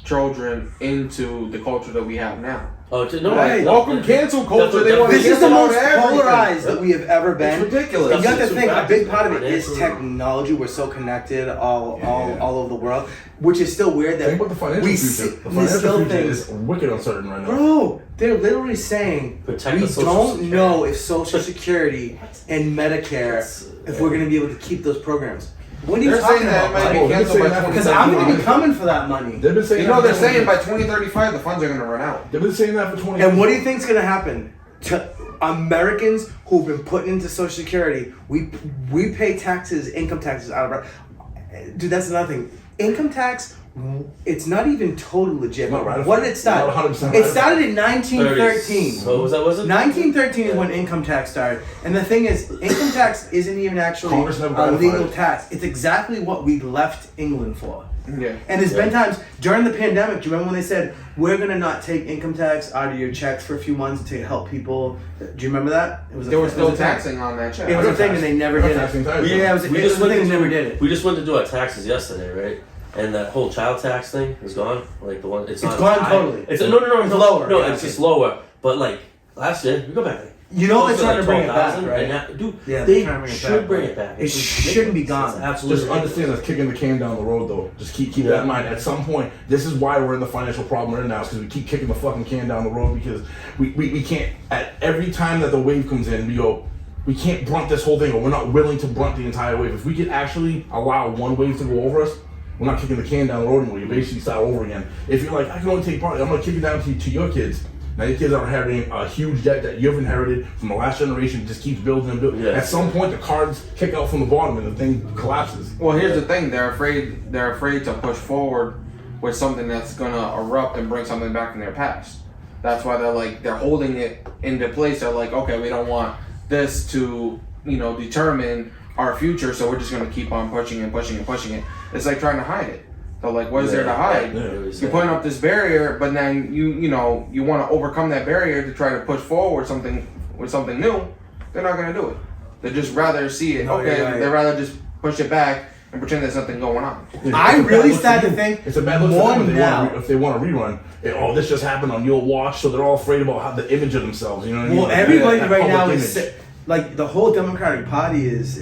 E: children into the culture that we have now.
C: Oh, no,
B: Right.
E: Welcome cancel culture. They want to
B: This is the
E: cancel
B: most
E: everything.
B: polarized that we have ever been.
E: It's ridiculous.
B: And you have to
C: It's
B: think a big
C: too
B: part of it is
C: financially.
B: technology. We're so connected all over the world, which is still weird that
D: Think about the financial
B: we
D: future. The
B: we still
D: financial future
B: think,
D: is wicked uncertain right now.
B: bro, They're literally saying
C: Protect
B: we
C: the Social
B: don't
C: Security.
B: know if Social Security and Medicare, if we're going to be able to keep those programs. What are you
E: They're
B: talking
E: saying that it
B: about,
E: might
B: buddy?
E: be canceled by
B: Because I'm going to be coming for that money.
D: They've been saying
E: You know,
D: that
E: they're
D: for
E: saying
D: 20
E: by 2035 the funds are going to run out.
D: They've been saying that for 20
B: And what do
D: years.
B: you think's going to happen to Americans who've been put into Social Security? We pay taxes, income taxes out of our... Dude, that's another thing. Income tax, it's not even totally legit.
D: Not ratified.
B: When did it start?
D: Not 100%
B: It started in 1913.
C: So was it?
B: 1913 is when income tax started. And the thing is, income tax isn't even actually
D: Congress never
B: a
D: ratified
B: legal
D: it.
B: tax. It's exactly what we left England for.
E: Yeah.
B: And there's been times during the pandemic, do you remember when they said, we're going to not take income tax out of your checks for a few months to help people? Do you remember that? It was
E: They were still
B: a thing.
E: taxing on that check.
B: It was a thing and they never did
D: Taxing
B: it.
D: taxes.
B: Yeah, it was a thing they never did it.
C: We just went to do our taxes yesterday, right? And that whole child tax thing is gone. Like the one, it's not
B: gone
C: high.
B: totally.
C: It's no,
B: It's lower.
C: No,
B: Yeah,
C: it's
B: okay.
C: just lower. But like last year, we go back.
B: You know they're
C: close
B: trying to bring it back,
C: 12,000,
B: right?
C: and now, dude,
B: Yeah,
C: they
B: they're trying to bring it
C: should
B: back,
C: bring
B: right?
C: it back.
B: It
C: It's
B: shouldn't be
C: ridiculous.
B: gone.
C: It's absolutely
D: Just understand that's kicking the can down the road, though. Just keep that in mind. At some point, this is why we're in the financial problem we're in now, because we keep kicking the fucking can down the road because we can't. At every time that the wave comes in, we go, we can't brunt this whole thing, or we're not willing to brunt the entire wave. If we could actually allow one wave to go over us, we're not kicking the can down the road anymore. You basically start over again. If you're like, I can only take part, I'm gonna kick it down to your kids. Now your kids are inheriting a huge debt that you've inherited from the last generation. It just keeps building and building.
C: Yeah.
D: At some point, the cards kick out from the bottom and the thing collapses.
E: Well, here's the thing: they're afraid to push forward with something that's gonna erupt and bring something back from their past. That's why they're holding it into place. They're like, okay, we don't want this to determine our future, so we're just gonna keep on pushing and pushing and pushing it. It's like trying to hide it. So like, what is there to hide?
D: Yeah.
E: You're putting up this barrier, but then you want to overcome that barrier to try to push forward something new. They're not gonna do it. They'd just rather see it.
B: No,
E: Okay,
B: you're right.
E: they'd rather just push it back and pretend there's nothing going on.
B: I
D: It's a bad
B: really
D: look
B: started
D: for
B: to
D: you.
B: think
D: It's a bad look
B: more
D: for them
B: now.
D: if they want to rerun. This just happened on your watch, so they're all afraid about how the image of themselves. You know what I mean?
B: Well,
D: Like,
B: everybody
D: that
B: right
D: public
B: now
D: image.
B: is like the whole Democratic Party is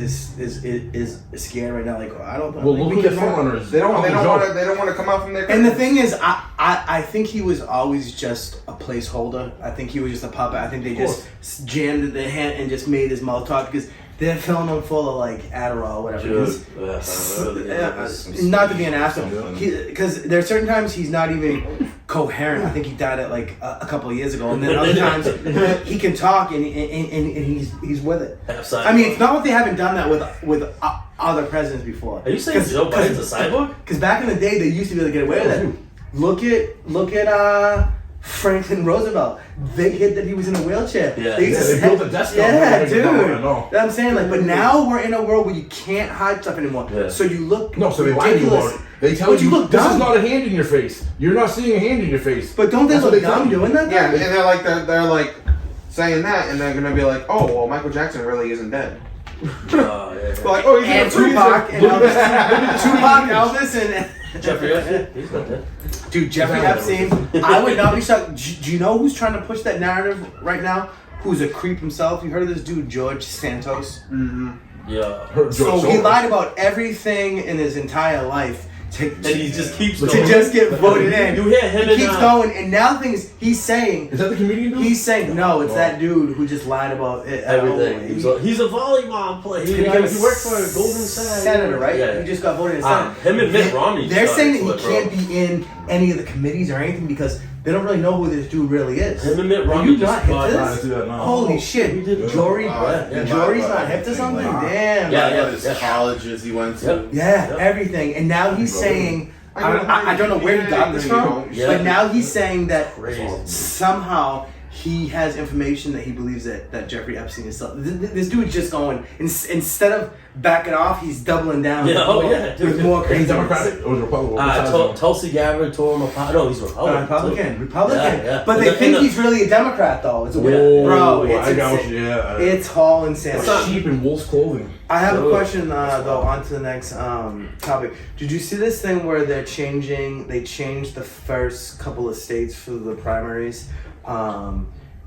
B: scared right now. Like, I don't know.
D: Well,
B: like,
D: look
B: we
D: who their
B: can-
D: front runners.
E: They don't want
D: Joe.
E: to come out from their.
B: And the
E: curtains.
B: thing is, I think he was always just a placeholder. I think he was just a puppet. I think they just jammed their hand and just made his mouth talk because they're filling him full of like Adderall or whatever.
C: Dude,
B: 'Cause- not to be an asshole, because there are certain times he's not even coherent. I think he died at like a couple of years ago, and then other times he can talk and he's with it. I mean, it's not that they haven't done that with other presidents before.
C: Are you saying Joe Biden's a cyborg?
B: Because back in the day, they used to be able to get away with it. Look at Franklin Roosevelt. They hit that he was in a wheelchair.
C: Yeah.
B: They, used to
D: they built a desk out
B: Yeah,
D: there.
B: dude.
D: I know.
B: That's what I'm saying. Like, but now we're in a world where you can't hide stuff anymore.
C: Yeah.
B: So you look
D: No, so they lie to you
B: ridiculous.
D: about it. They tell
B: But
D: you,
B: you look
D: this
B: dumb.
D: is not a hand in your face. You're not seeing a hand in your face.
B: But don't they
D: That's what
B: look
D: they tell
B: dumb
D: you.
B: doing that?
E: Yeah,
B: though?
E: and they're like saying that, and they're gonna be like, oh well, Michael Jackson really isn't dead.
C: Yeah.
E: Like, oh, he's in a
B: And
E: freezer.
B: Tupac and Elvis. Tupac, Elvis, and
C: Jeffrey Epstein, he's not dead.
B: dude, Jeffrey Epstein. I would not be shocked. Do you know who's trying to push that narrative right now? Who's a creep himself? You heard of this dude, George Santos?
C: Yeah.
B: So he lied about everything in his entire life.
C: And he just keeps
B: to
C: going.
B: just get voted in.
C: You hear him
B: He
C: and
B: keeps going, and now the thing is, he's saying,
D: Is that the comedian dude?
B: he's saying, no, it's that dude who just lied about it.
C: everything. He's a volleyball player. He worked for Golden State.
B: Senator, right?
C: Yeah.
B: He just got voted in Senate.
C: Him and Mitt Romney.
B: They're
C: just
B: saying that
C: got
B: he
C: split,
B: can't be in any of the committees or anything because they don't really know who this dude really is.
C: Him and Mitt
B: Are
C: Romney
B: you
C: just
B: not hip
C: got-
B: to
D: I
B: this?
D: see that now.
B: Holy shit.
C: he did.
B: Jory,
C: Yeah.
B: Jory's not hip to something? Damn.
C: Yeah.
F: His colleges he went to.
C: Yep.
B: Yeah,
C: Yep.
B: everything. And now he's saying, I don't know where he got this from,
C: Yeah.
B: but now he's saying that
C: Crazy.
B: somehow he has information that he believes that Jeffrey Epstein is still. This dude's just going, instead of backing off, he's doubling down
C: Yeah,
B: with more
D: He's
B: crazy.
D: Democratic or Republican? What side is he on?
C: Tulsi Gabbard tore him apart. No, he's Republican.
B: Republican.
C: Yeah.
B: But
C: And
B: they
C: the-
B: think
C: and the-
B: he's really a Democrat, though. It's
D: Oh,
B: weird, bro. It's
D: I got what
B: insane.
D: you. Yeah.
B: It's all insane.
C: What's up?
D: Sheep in wolf's clothing.
B: I have a
C: Sure.
B: question though. On to the next topic. Did you see this thing where they changed the first couple of states for the primaries?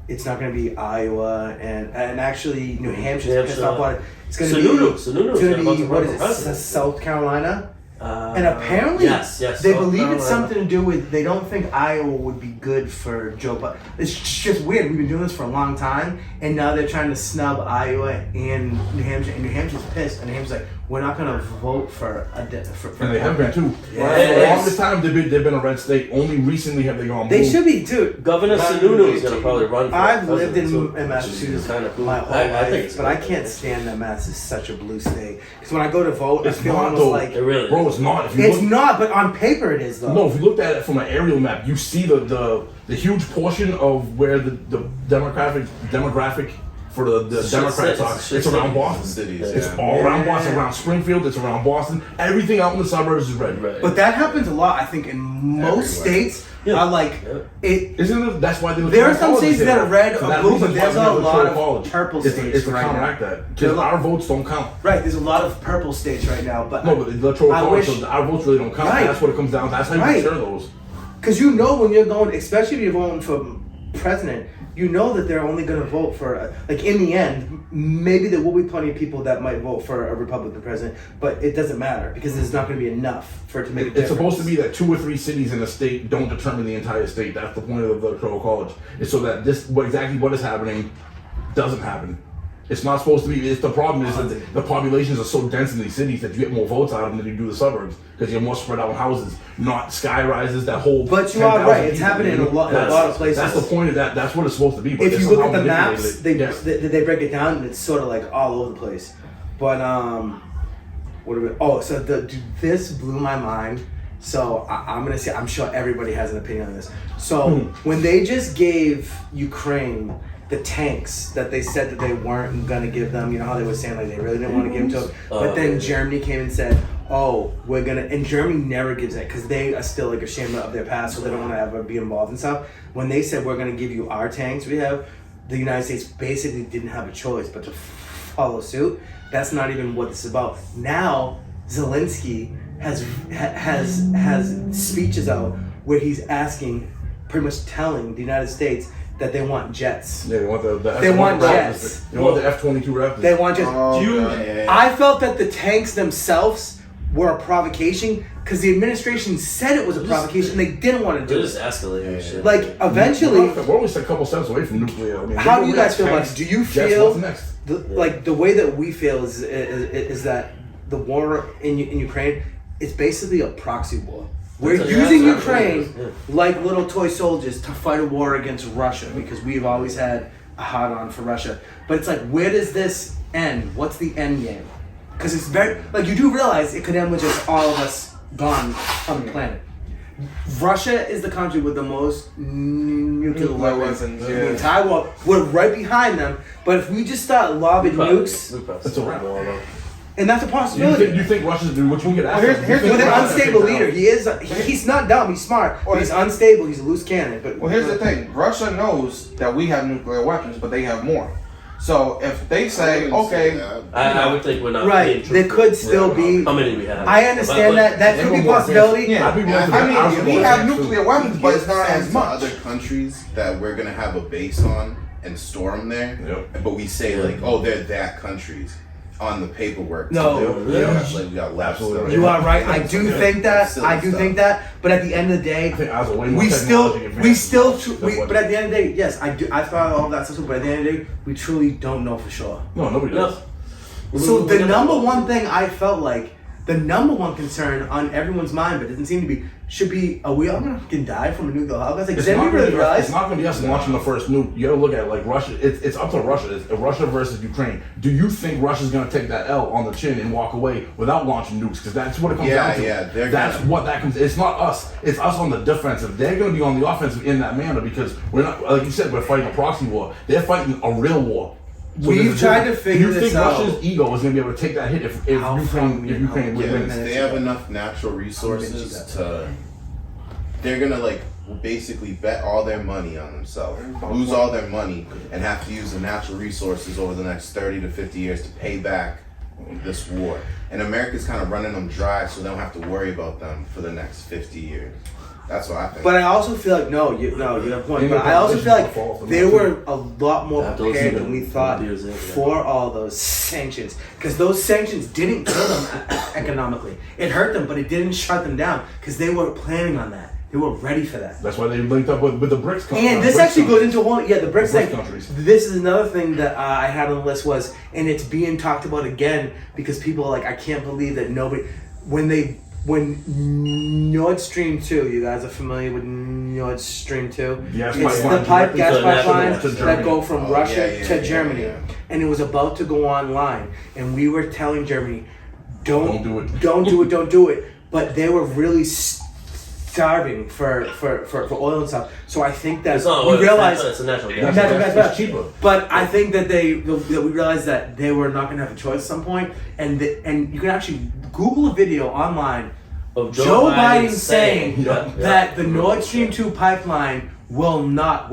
B: It's not going to be Iowa and actually New Hampshire's pissed off on it. It's going to be
C: Sununu's
B: it's going
C: about
B: to be
C: to
B: what
C: run
B: is
C: for
B: it?
C: president.
B: South Carolina. And apparently,
C: yes.
B: they
C: Oh,
B: believe
C: no,
B: it's something to do with they don't think Iowa would be good for Joe Biden. It's just weird. We've been doing this for a long time, and now they're trying to snub Iowa and New Hampshire. And New Hampshire's pissed, and New Hampshire's like, we're not going to vote for a.
D: And they have been too.
B: Yeah.
D: For the longest time, they've been a red state. Only recently have they gone blue.
B: They should be too.
C: Governor Sununu is going to probably run for
B: I've lived in
C: president, so-
B: Massachusetts
C: kind of cool.
B: my whole
C: I
B: life,
C: think it's
B: but I
C: cool.
B: can't stand that Mass is such a blue state. Because when I go to vote,
D: It's
B: I feel
D: not,
B: almost
D: though.
B: like
C: It really
D: Bro,
C: is.
D: it's not. If you
B: it's
D: look,
B: not, but on paper it is though.
D: No, if you looked at it from an aerial map, you see the huge portion of where the demographic for the
C: It's
D: Democrats
C: just-
D: are.
C: it's
D: It's
C: just
D: around
C: cities.
D: Boston.
F: Cities,
D: It's
F: yeah.
D: all around Boston, around Springfield. It's around Boston. Everything out in the suburbs is red.
C: Right.
B: But that happens a lot, I think, in most
F: Everywhere.
B: states.
C: Yeah.
B: Are like
C: Yeah.
B: it.
D: Isn't it? That's why they look
B: There
D: at
B: are some
D: colleges
B: states that
D: here.
B: are red
D: For
B: or
D: that
B: blue,
D: reason,
B: but
D: why
B: there's
D: we
B: a
D: have
B: lot
D: electoral
B: of
D: college.
B: purple
D: It's
B: states
D: to
B: right
D: counteract
B: now.
D: that
B: There
D: because
B: are-
D: our votes don't count.
B: Right, there's a lot of purple states right now, but
D: No, but the electoral
B: I
D: college,
B: wish-
D: so our votes really don't count.
B: Right.
D: That's what it comes down to. That's how you
B: Right.
D: deter those.
B: because you know when you're going, especially if you're voting for president, you know that they're only going to vote for like in the end. Maybe there will be plenty of people that might vote for a Republican president, but it doesn't matter because there's not going to be enough for it to make a difference.
D: It's supposed to be that 2 or 3 cities in a state don't determine the entire state. That's the point of the electoral college. It's so that what is happening doesn't happen. It's not supposed to be. It's the problem is that the populations are so dense in these cities that you get more votes out of them than you do the suburbs because you're more spread out houses, not sky rises. That whole.
B: But you are
D: 10,000
B: right. It's
D: people,
B: happening in a lot of places.
D: That's the point of that. That's what it's supposed to be. But
B: If
D: it's
B: you look at
D: somehow
B: the maps,
D: manipulated.
B: they break it down and it's sort of like all over the place. But what are we? Oh, so this blew my mind. So I'm gonna say I'm sure everybody has an opinion on this. So when they just gave Ukraine the tanks that they said that they weren't gonna give them, you know how they were saying like they really didn't want to give them to them, but then Germany came and said, "Oh, we're gonna," and Germany never gives it because they are still like ashamed of their past, so they don't want to ever be involved in stuff. When they said we're gonna give you our tanks, we have the United States basically didn't have a choice but to follow suit. That's not even what this is about. Now Zelensky has speeches out where he's asking, pretty much telling the United States that they want jets.
D: Yeah, they want the
B: They want jets.
D: They want the F-22 Raptors.
B: They want jets.
E: Oh,
C: Do you-
E: God.
F: Yeah.
B: I felt that the tanks themselves were a provocation because the administration said it was a provocation. They didn't want to
C: They're
B: do
C: just
B: it.
C: escalating shit.
B: Like eventually,
D: We're always a couple steps away from nuclear. I mean,
B: how do you
D: we got
B: guys feel about
D: tanks,
B: it? Do you
D: jets,
B: feel
D: what's next?
B: like the way that we feel is that the war in Ukraine is basically a proxy war. We're
C: That's
B: using
C: what it
B: Ukraine
C: is, yeah.
B: like little toy soldiers to fight a war against Russia because we've always had a hot on for Russia. But it's like, where does this end? What's the end game? Because it's very like you do realize it could end with just all of us gone from the planet. Russia is the country with the most nuclear weapons in
E: weapons,
B: the
E: yeah.
B: entire world. We're right behind them. But if we just start lobbing nukes,
D: It's a wrap.
B: and that's a
D: You
B: possibility.
D: think Russia's doing what you get asked?
E: here's-
D: of?
E: here's
D: You think
B: With an
D: Russia's
B: unstable
D: gonna
B: leader, he's not dumb. He's smart. But he's unstable. He's a loose cannon. But
E: Well, here's the thing. Russia knows that we have nuclear weapons, but they have more. So if they say, okay,
C: I would think we're not
B: right,
C: being
B: there
C: truthful.
B: could still be.
C: How many we have?
B: I understand that could be a possibility.
E: yeah,
D: I'd be willing to
E: I
D: bet ours
E: mean,
D: are
E: we
D: more
E: have
D: advanced,
E: nuclear
D: too.
E: weapons, but it's not
F: Give
E: as
F: to
E: much.
F: other countries that we're gonna have a base on and store them there.
D: Yep.
F: But we say like, oh, they're that countries on the paperwork.
B: No.
F: we got lab
D: Absolutely.
F: stuff.
B: You are right. I do think that.
F: Silly
B: I do
F: stuff.
B: think that. But at the end of the day,
D: I think ours are way more
B: we still,
D: technology advanced than what-
B: but at the end of the day, yes, I do. I thought all of that stuff, but at the end of the day, we truly don't know for sure.
D: No, nobody does.
B: So the number one thing I felt like, the number one concern on everyone's mind, but doesn't seem to be, should be, are we all gonna fucking die from a nuclear holocaust? Like,
D: It's
B: does
D: not,
B: anybody really
D: gonna be,
B: realize?
D: it's not gonna be us launching the first nuke. You gotta look at it like Russia. It's up to Russia. It's Russia versus Ukraine. Do you think Russia's gonna take that L on the chin and walk away without launching nukes? Because that's what it comes
F: Yeah,
D: down to.
F: yeah, they're
D: That's
F: gonna-
D: what that comes. It's not us. It's us on the defensive. They're gonna be on the offensive in that manner because we're not. Like you said, we're fighting a proxy war. They're fighting a real war. So
B: We've
D: there's a
B: tried
D: difference.
B: to figure
D: Do you
B: this
D: think
B: out.
D: Russia's ego is gonna be able to take that hit if
B: How
D: Ukraine
B: from-
D: wins?
F: Yeah, they have enough natural resources to. They're gonna like basically bet all their money on themselves, lose all their money, and have to use the natural resources over the next 30 to 50 years to pay back this war. And America's kind of running them dry, so they don't have to worry about them for the next 50 years. That's what I think.
B: But I also feel like you have a point.
D: They
B: But
D: were
B: I also feel
D: before
B: like
D: the
B: they
D: war,
B: were a lot more
C: After those
B: prepared
C: even
B: than we thought
C: years in, yeah.
B: for all those sanctions. Because those sanctions didn't kill them economically. It hurt them, but it didn't shut them down. Because they were planning on that. They were ready for that.
D: That's why they linked up with the BRICS countries.
B: And this actually goes into the BRICS
D: BRICS
B: thing.
D: countries.
B: This is another thing that I had on the list was, and it's being talked about again because people are like, I can't believe that nobody, when Nord Stream 2, you guys are familiar with Nord Stream 2?
D: Gas
B: It's
D: pipeline
B: the gas
C: directly to
B: pipelines
D: to
B: that
D: Germany.
B: go from
F: Oh,
B: Russia
F: yeah,
B: to
F: yeah,
B: Germany.
F: yeah.
B: And it was about to go online. And we were telling Germany,
D: Don't do it.
B: don't do it. But they were really starving for oil and stuff. So I think that
C: It's not
B: we
C: oil,
B: realized
C: it's a natural
D: That's
C: gas.
B: That's
D: it's cheaper.
B: but I think that that we realized that they were not going to have a choice at some point, and you can actually Google a video online
C: Of
B: Joe Biden saying
D: Yeah.
B: that the Nord Stream 2 pipeline will not,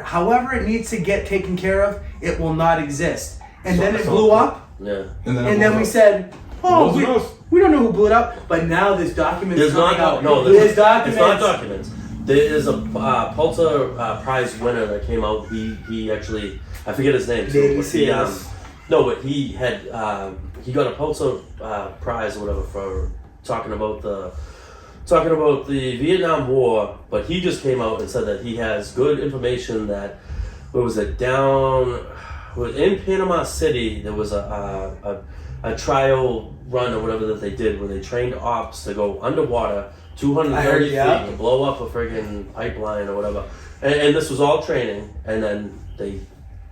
B: however it needs to get taken care of, it will not exist. And then it blew up,
C: Yeah.
B: and then we said, oh,
D: Wasn't us.
B: we don't know who blew it up, but now there's documents
C: There's
B: coming
C: not
B: out.
C: no.
B: There's documents.
C: It's not documents. There is a Pulitzer Prize winner that came out. He actually, I forget his name.
B: Navy
C: but he,
B: SEALs.
C: no, but he had he got a Pulitzer Prize or whatever for talking about the Vietnam War. But he just came out and said that he has good information that in Panama City there was a trial run or whatever that they did where they trained ops to go underwater 230 feet
B: yeah.
C: to blow up a friggin' pipeline or whatever. And this was all training, and then they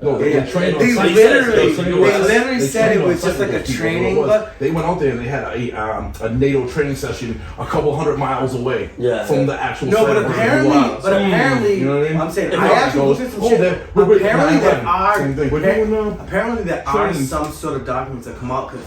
D: No, they
B: Yeah.
D: trained on
B: They
D: site.
B: literally-
D: trained
B: they
D: on site.
B: literally
D: They
B: said
D: trained
B: it
D: on
B: was
D: site
B: just like
D: with
B: a
D: those people.
B: training,
D: It was.
B: but-
D: They went out there and they had a NATO training session a couple hundred miles away
C: Yeah.
D: from the actual
B: No,
D: site
B: but
D: where it
B: apparently,
D: blew up.
B: you
D: know what I mean?
B: I'm saying,
D: And
B: I
D: it
B: actually
D: goes,
B: looked at some
D: oh,
B: shit.
D: we're
B: Apparently there are,
D: same thing. We're doing
B: apparently there are
D: training.
B: some sort of documents that come out, because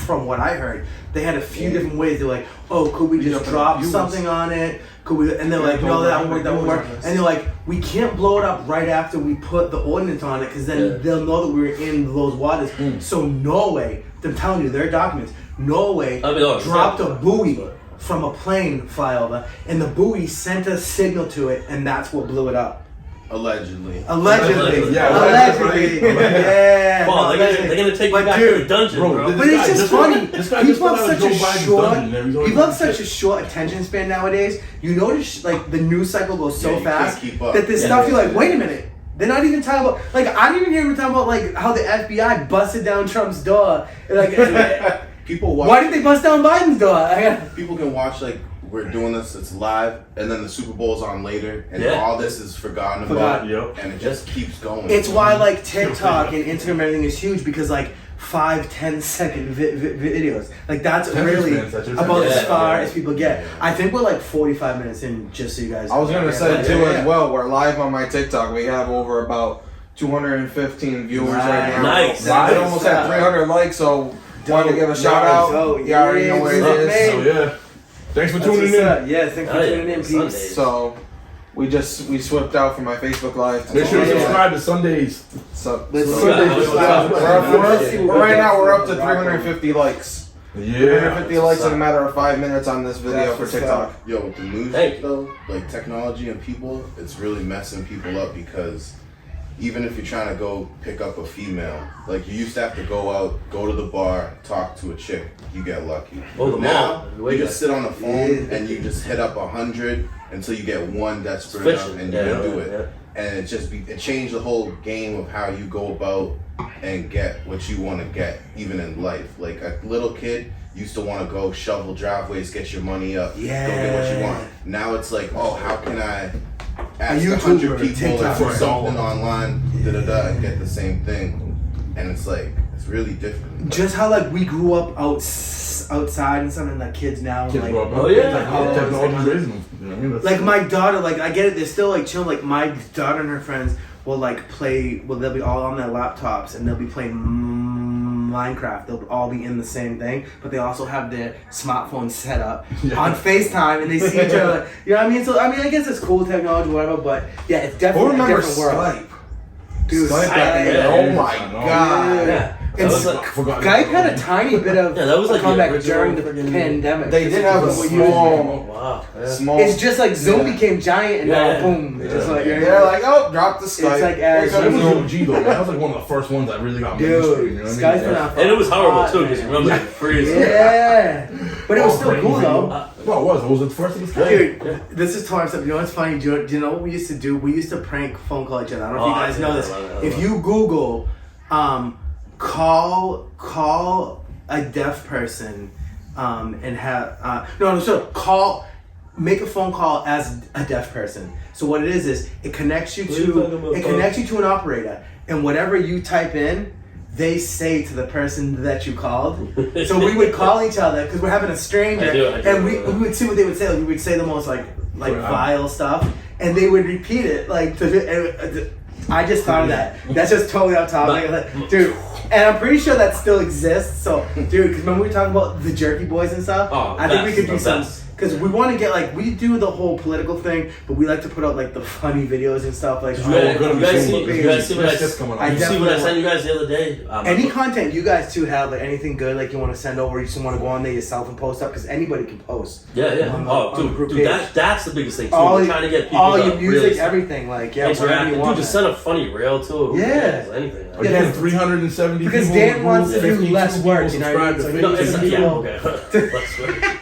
B: from what I heard, they had a few different ways. They're like, oh, could we just drop something on it? Could we? And they're like, no, that won't work, that won't work. And they're like, we can't blow it up right after we put the ordnance on it, because then they'll know that we're in those waters. So Norway, I'm telling you, their documents, Norway dropped a buoy from a plane flyover, and the buoy sent a signal to it, and that's what blew it up.
F: Allegedly.
B: Allegedly.
D: Yeah,
B: Allegedly. Yeah.
C: Paul,
B: no,
C: they're gonna take you
B: But
C: back
B: dude,
C: to the dungeon, bro.
D: Bro,
B: But it's just funny.
D: This guy
B: People have
D: just
B: such
D: Joe
B: a
D: Biden's
B: short.
D: dungeon there. He's always
B: People have
D: doing
B: such a short attention span nowadays. You notice, like, the news cycle goes so
F: Yeah, you can't
B: fast
F: keep up.
B: that this
F: Yeah.
B: stuff you're like, wait a minute. They're not even talking about, like, I didn't even hear them talking about, like, how the FBI busted down Trump's door. Like,
F: People watch.
B: why did they bust down Biden's door?
F: People can watch, like, we're doing this, it's live, and then the Super Bowl's on later, and
C: Yeah.
F: all this is forgotten
B: Forgot.
F: about,
D: Yep.
F: and it just keeps going.
B: It's why, like, TikTok and Instagram and everything is huge, because, like, 5-10 second videos. Like, that's really
D: minutes, that's just-
B: about as
C: Yeah.
B: far as people get. I think we're like 45 minutes in, just so you guys
E: I was gonna say
B: Yeah,
E: too
B: yeah.
E: as well. We're live on my TikTok. We have over about 215 viewers right now.
C: Nice.
E: We almost had 300 likes. So wanted to give a shout out.
B: Dope.
E: You already know where it
B: Yeah.
E: is.
D: So yeah, thanks for
B: That's
D: tuning
B: what's
D: in.
B: up. Yeah, thanks for
C: Oh, yeah.
B: tuning in,
C: SunDaze.
B: peeps.
E: So we slipped out from my Facebook Live.
D: Make sure to
B: Yeah.
D: subscribe to SunDaze.
E: So,
B: Let's
C: So-
B: see.
E: right now we're up to 350 likes.
D: Yeah.
E: 350 likes in a matter of 5 minutes on this video
B: That's
E: for
B: what's
E: TikTok.
B: up.
F: Yo, with the news
C: Thank you.
F: though, like technology and people, it's really messing people up, because even if you're trying to go pick up a female, like you used to have to go out, go to the bar, talk to a chick, you get lucky.
C: Oh, the
F: Now,
C: mall.
F: you just sit on the phone and you just hit up 100 until you get one desperate
C: It's
F: enough,
C: fishing.
F: and you
C: Yeah,
F: do it.
C: yeah.
F: And it changed the whole game of how you go about and get what you want to get, even in life. Like a little kid used to want to go shovel driveways, get your money up, go get what you want. Now it's like, oh, how can I ask
B: YouTuber,
F: 100 people
B: TikTok,
F: for
B: right.
F: something online, and get the same thing? And it's like, it's really different.
B: Just how like we grew up outside and something, like kids now,
D: Kids
B: like,
D: grow up.
C: Oh, yeah.
B: like, how-
D: Technology's raising them. You know what I mean?
B: like my daughter, like I get it, they're still like chilling. Like my daughter and her friends will like play. Well, they'll be all on their laptops and they'll be playing Minecraft. They'll all be in the same thing, but they also have their smartphones set up on FaceTime, and they see each other. You know what I mean? So I mean, I guess it's cool technology, whatever. But yeah, it's
E: Who
B: definitely a
E: remembers
B: different world.
E: Skype?
B: Dude,
E: Skype back
C: yeah.
E: then. Oh my
D: Yeah.
E: god.
C: Yeah.
B: And
C: was like-
D: Forgotten.
B: Skype had a tiny bit of
C: Yeah, that was
B: a
C: like the
B: comeback
C: original
B: during the
C: friggin-
B: pandemic.
E: They did have a
B: People were
E: small,
C: Wow. Yeah.
E: small.
B: It's just like Zoom
E: Yeah.
B: became giant and
C: Yeah,
B: now
C: yeah.
B: boom. It's just like
E: They're like, oh, drop the Skype.
B: like
E: Here
B: as-
E: comes
D: It was
E: Zoom.
D: OG though, man. That was like one of the first ones that really got mainstream.
B: dude,
D: You know what I
B: Skype's
D: mean?
B: been out for
C: And it was horrible
B: hot,
C: too, because
B: man.
C: remember the freeze.
B: Yeah, but it was still
D: Brain
B: cool
D: video.
B: though.
D: No, it was. It was the first of its kind.
B: Dude, this is totally stuff. You know what's funny? Do you know what we used to do? We used to prank phone call each other. I don't know if you guys know this. If you Google, call a deaf person, and have make a phone call as a deaf person. So what it is it connects you to an operator, and whatever you type in, they say to the person that you called. So we would call each other because we're having a stranger,
C: I do
B: and we
C: remember that.
B: would see what they would say. We would say the most like vile stuff, and they would repeat it like. I just thought of that. That's just totally off topic, dude. And I'm pretty sure that still exists. So, dude, because remember we were talking about the Jerky Boys and stuff?
C: Oh,
B: I think we could do
C: best,
B: some.
C: best.
B: Because we want to get like, we do the whole political thing, but we like to put out like the funny videos and stuff. Like,
C: You guys see what I
B: I
C: you see what I
B: definitely
C: sent you guys the other day?
B: any content you guys too have, like anything good, like you want to send over, you just want to go on there yourself and post up, because anybody can post.
C: Yeah.
B: on the-
C: Oh,
B: on the group
C: dude,
B: page.
C: that's the biggest thing too.
B: All
C: We're trying to get people
B: all
C: to
B: your music,
C: really
B: everything, like whatever
C: interact.
B: you
C: Dude,
B: want.
C: just send a funny reel too. Who
B: Yeah.
C: cares? Anything.
B: Yeah,
D: Again, 370
B: because
D: people.
B: Dan wants to do
D: 52
B: less
D: people
B: work, you know what I mean?
D: subscribe to
B: So
C: No,
B: he
C: it's
B: needs
C: yeah,
B: people-
C: okay. Let's go.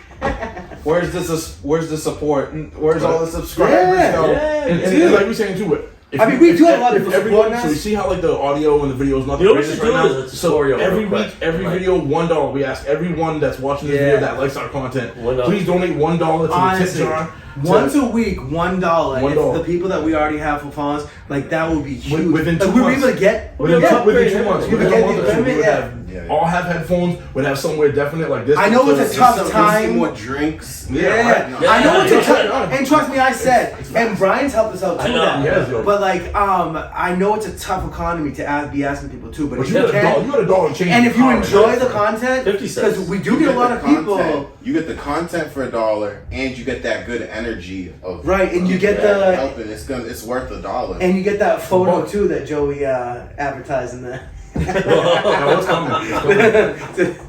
E: Where's the support? Where's all the subscribers
B: Yeah,
E: go?
C: Yeah,
D: And like we saying too, if
B: I mean,
D: you-
B: we
D: if-
B: do have a lot of
D: if
B: people
D: everyone-
B: supporting us.
D: So you see how like the audio and the video is not the
C: You know what
D: greatest
C: we should
D: right
C: do
D: now?
C: is a
D: So
C: tutorial
D: every
C: real
D: week,
C: quick.
D: every
C: Like-
D: video, $1. We ask everyone that's watching this video
B: Yeah.
D: that likes our content,
C: $1.
D: please donate $1 to the tip
B: Honestly,
D: jar.
B: once a week, $1.
D: $1.
B: If the people that we already have for followers, like that would be huge.
D: Within 2
B: like, we were
D: months.
B: able to get
D: Within,
B: yeah,
D: within 2 months,
B: we
D: within
B: would
D: a
B: get
D: month
B: the
D: or two, we
B: equipment,
D: would
B: yeah.
D: have all have headphones, would have somewhere definite like this.
B: I know it's a
D: So-
B: tough
F: Some
B: time.
F: more drinks.
B: Yeah,
F: right.
B: I know it's a
C: Yeah.
B: tough, and trust me, I said, and Brian's helped us out
C: I
B: too.
C: know.
B: That,
D: Yes, yo.
B: but like, I know it's a tough economy to be asking people too. But
D: But
B: if
D: you
B: you
D: got a dollar, you
B: can,
D: got a dollar change.
B: and if you
D: in the car
B: enjoy
D: right
B: the
D: now.
B: content,
C: 50 cents.
B: because we do
F: You
B: get a
F: get
B: lot
F: the
B: of people.
F: content. You get the content for $1, and you get that good energy of
B: Right, and you
F: people
B: get
F: that
B: the-
F: helping. It's worth $1.
B: And you get that photo
D: buck.
B: too that Joey advertised in there.
D: Yeah, what's coming?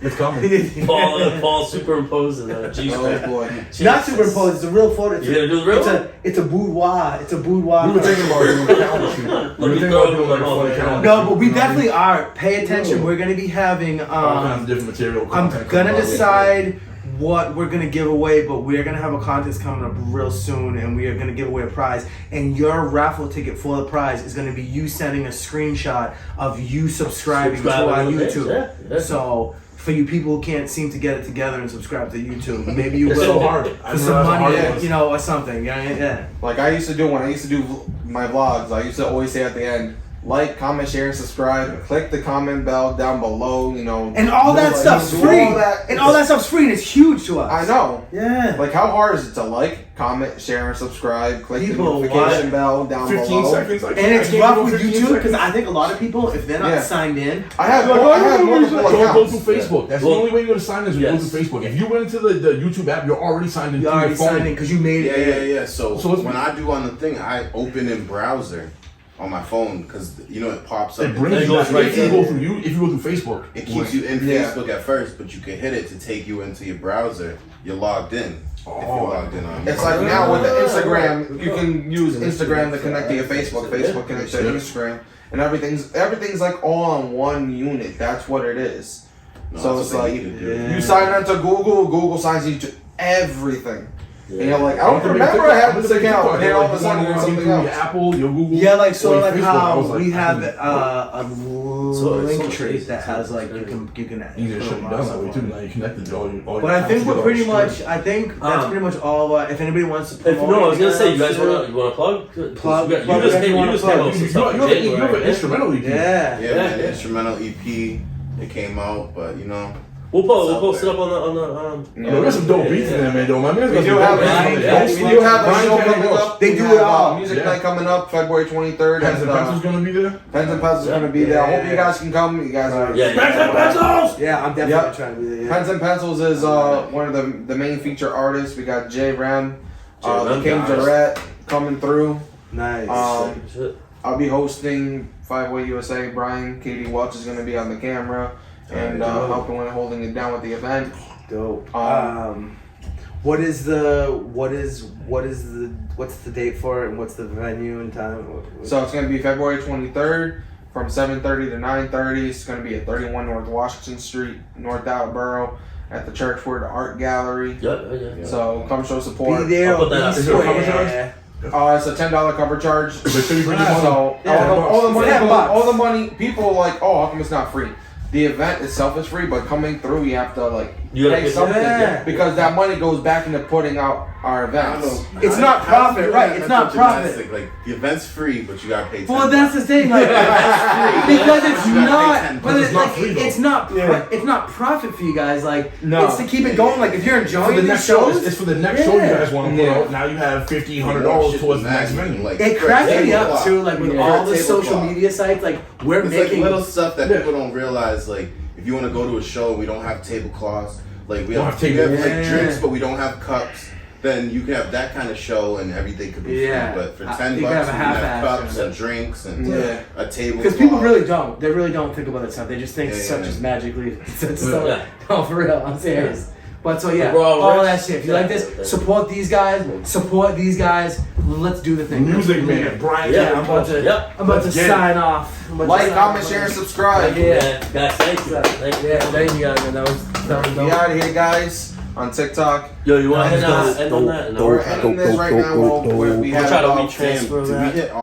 D: It's coming. It's coming.
C: Paul superimposed in the
E: Oh
C: G-string.
E: boy.
B: Not superimposed. It's a real photo. It's
C: You gonna do the real
B: it's
C: one?
B: it's a boudoir. It's a boudoir.
D: We were thinking about doing a calendar shoot. We were thinking about doing like a funny calendar.
B: No, but we
D: shoot, you know what I mean?
B: definitely are. Pay attention. We're gonna be having.
D: All kinds of different material.
B: I'm
D: content
B: gonna
D: coming out.
B: decide what we're gonna give away, but we're gonna have a contest coming up real soon, and we are gonna give away a prize. And your raffle ticket for the prize is gonna be you sending a screenshot of you subscribing to our
C: Subscribing to the page,
B: YouTube.
C: yeah.
B: So for you people who can't seem to get it together and subscribe to YouTube, maybe you
D: It's
B: will
D: so hard. I
B: for
D: know
B: some
D: that's
B: money,
D: hard.
B: you know, or something. Yeah.
E: Like I used to do when I used to do my vlogs, I used to always say at the end, like, comment, share, and subscribe. Click the comment bell down below, you know.
B: And all that
E: like,
B: stuff's
E: do
B: free.
E: all that.
B: And all that stuff's free, and it's huge to us.
E: I know.
B: Yeah.
E: Like, how hard is it to like, comment, share, and subscribe? Click
B: People
E: the notification
B: want-
E: bell down
D: 15
E: below.
D: seconds.
B: And it's rough with YouTube because I think a lot of people, if they're not
E: Yeah.
B: signed in,
E: I have
D: Like,
E: multiple
D: go
E: accounts.
D: through Facebook. That's
C: Well,
D: the only way you're gonna sign in is when you
C: yes.
D: go through Facebook. If you went into the YouTube app, you're already signed in.
B: you
D: through
B: already
D: your phone.
B: signed in because you made
F: Yeah,
B: it.
F: So
D: So it's-
F: when I do on the thing, I open in browser on my phone because you know it pops up.
D: It brings
C: It
D: you
C: goes
D: back.
C: right
D: If you
C: in.
D: go through if you go through Facebook,
F: It keeps you in
E: Yeah.
F: Facebook at first, but you can hit it to take you into your browser. You're logged in. If you're logged in on.
E: It's like now with the Instagram, you can use Instagram to connect to your Facebook. Facebook connects to Instagram, and everything's like all on one unit. That's what it is.
F: No,
E: So
F: that's
E: it's
F: what they
E: like
F: need to do.
E: you sign into Google, Google signs you to everything. And you're like, I don't
D: I'm gonna
E: remember
D: make
E: I have this
D: TikTok.
E: account, and then all of a
D: Like,
E: sudden
D: you
E: you're
D: wanna
E: something
D: log into
E: else.
D: Your Apple, your Google.
B: Yeah, like so,
D: or your
B: like
D: Facebook. I
B: how
D: was like,
B: we have
D: I
B: a
C: So
B: link
C: it's
B: tree
C: crazy.
B: that has like you can
D: You can
B: put
D: shut
B: them
D: you
B: on
D: down that
B: stuff
D: way
B: on
D: too.
B: it.
D: Now you're connected to all your.
B: But I think we're pretty much.
D: Straight.
B: I think that's pretty much all. If anybody wants to
C: If,
B: promote,
C: no, I was gonna say, you
B: anything
C: guys
B: else,
C: you wanna plug?
B: Plug-
C: You
B: plug
C: just
B: whatever
C: came
B: you wanna
C: out
B: plug.
C: some
D: You
C: stuff in
D: have
C: January.
D: an instrumental EP.
B: Yeah.
F: Yeah, man, the instrumental EP. It came out, but you know.
C: We'll
F: It's out
C: post it
F: there.
C: up on the
D: Yo, there's some dope beats in there, man. Though, my man's
E: We
D: got
E: do
D: some
E: have
D: dope
B: Brian
D: beats.
B: Cady,
E: we do have a
D: Brian
E: show
D: Cady
E: coming
D: Welch.
E: up.
B: They
E: We
B: do
E: have,
B: it all.
E: Music
D: Yeah.
E: night coming up, February 23rd.
D: Pens and
E: and,
D: Pencils gonna be there.
E: Pens and Pencils gonna be there. I hope you guys can come. You guys are.
C: Yeah.
D: Pens and Pencils.
B: Yeah, I'm definitely
E: Yep.
B: trying to be there. Yeah.
E: Pens and Pencils is one of the main feature artists. We got J Rem,
C: J. Rem,
E: the King
D: guys.
E: Jarrett coming through.
B: Nice.
E: Um,
C: Shit.
E: I'll be hosting 5-Way USA. Brian, Cady Welch is gonna be on the camera and helping when holding it down with the event.
B: Dope. What's the date for it, and what's the venue and time?
E: So it's gonna be February 23rd from 7:30 to 9:30. It's gonna be at 31 North Washington Street, North Attleboro, at the Churchward Art Gallery.
C: Yeah.
E: So come show support.
B: Be there.
C: I'll put that up.
B: Be
D: Is there a cover
B: square.
D: charge?
E: It's a $10 cover charge.
D: But so you bring your money.
E: So
B: Yeah,
E: all the money,
B: $10.
E: all the money. People are like, oh, how come it's not free? The event itself is free, but coming through, you have to like
C: You gotta
E: pay
C: pay
E: something
B: Yeah.
E: because that money goes back into putting out our events.
B: It's not profit, right? It's not profit.
F: Like the event's free, but you gotta pay.
B: Well,
F: $10.
B: that's the thing, like, because it's
F: But you gotta pay
B: not,
F: 10
B: but
F: bucks.
B: it's like,
D: free, though.
B: it's not profit for you guys. Like,
E: No.
B: it's to keep it going. Like, if you're
D: For
B: enjoying
D: the
B: these
D: next show,
B: shows,
D: it's for the next show you
B: Yeah.
D: guys want to put out. Now you have $1,500 towards the next venue.
F: Like,
B: it cracks me up too. Like with
E: Yeah.
B: all the
F: Tablecloth.
B: social media sites, like we're
F: It's
B: making.
F: like little stuff that
D: Yeah.
F: people don't realize. Like if you want to go to a show, we don't have tablecloths. Like we
D: Don't
F: have,
D: have
F: we have
D: table-
F: like
B: Yeah.
F: drinks, but we don't have cups. Then you can have that kind of show and everything could be
B: Yeah.
F: free. But for
B: You
F: $10,
B: can
F: you
B: have a
F: can have
B: half-ass
F: cups
B: show.
F: and drinks and
E: Yeah.
F: a table.
B: Because people really don't. They really don't think about that stuff. They just think
F: Yeah,
B: such
F: yeah.
B: as magically.
C: Yeah.
B: No, for real. I'm serious. But so yeah,
C: We're all
B: all
C: rich.
B: that shit. If you like this, support these guys. Support these guys. Let's do the thing.
D: Music Man, Brian.
C: Yeah,
B: I'm about to.
C: Yep.
B: I'm about to
D: Let's get it.
B: sign off. I'm about to
E: Like,
B: sign
E: comment,
B: off.
E: share, and subscribe.
B: Yeah.
C: Guys, thank you. Thank you.
B: Yeah, thank you guys, man. That was
E: Be
B: dope.
E: out of here, guys, on TikTok.
C: Yo, you want to
B: Let's
C: end on that?
E: We're ending this right now. We
C: We'll
E: have
C: try to
E: about
C: retransfer
F: Did we
C: that.
F: hit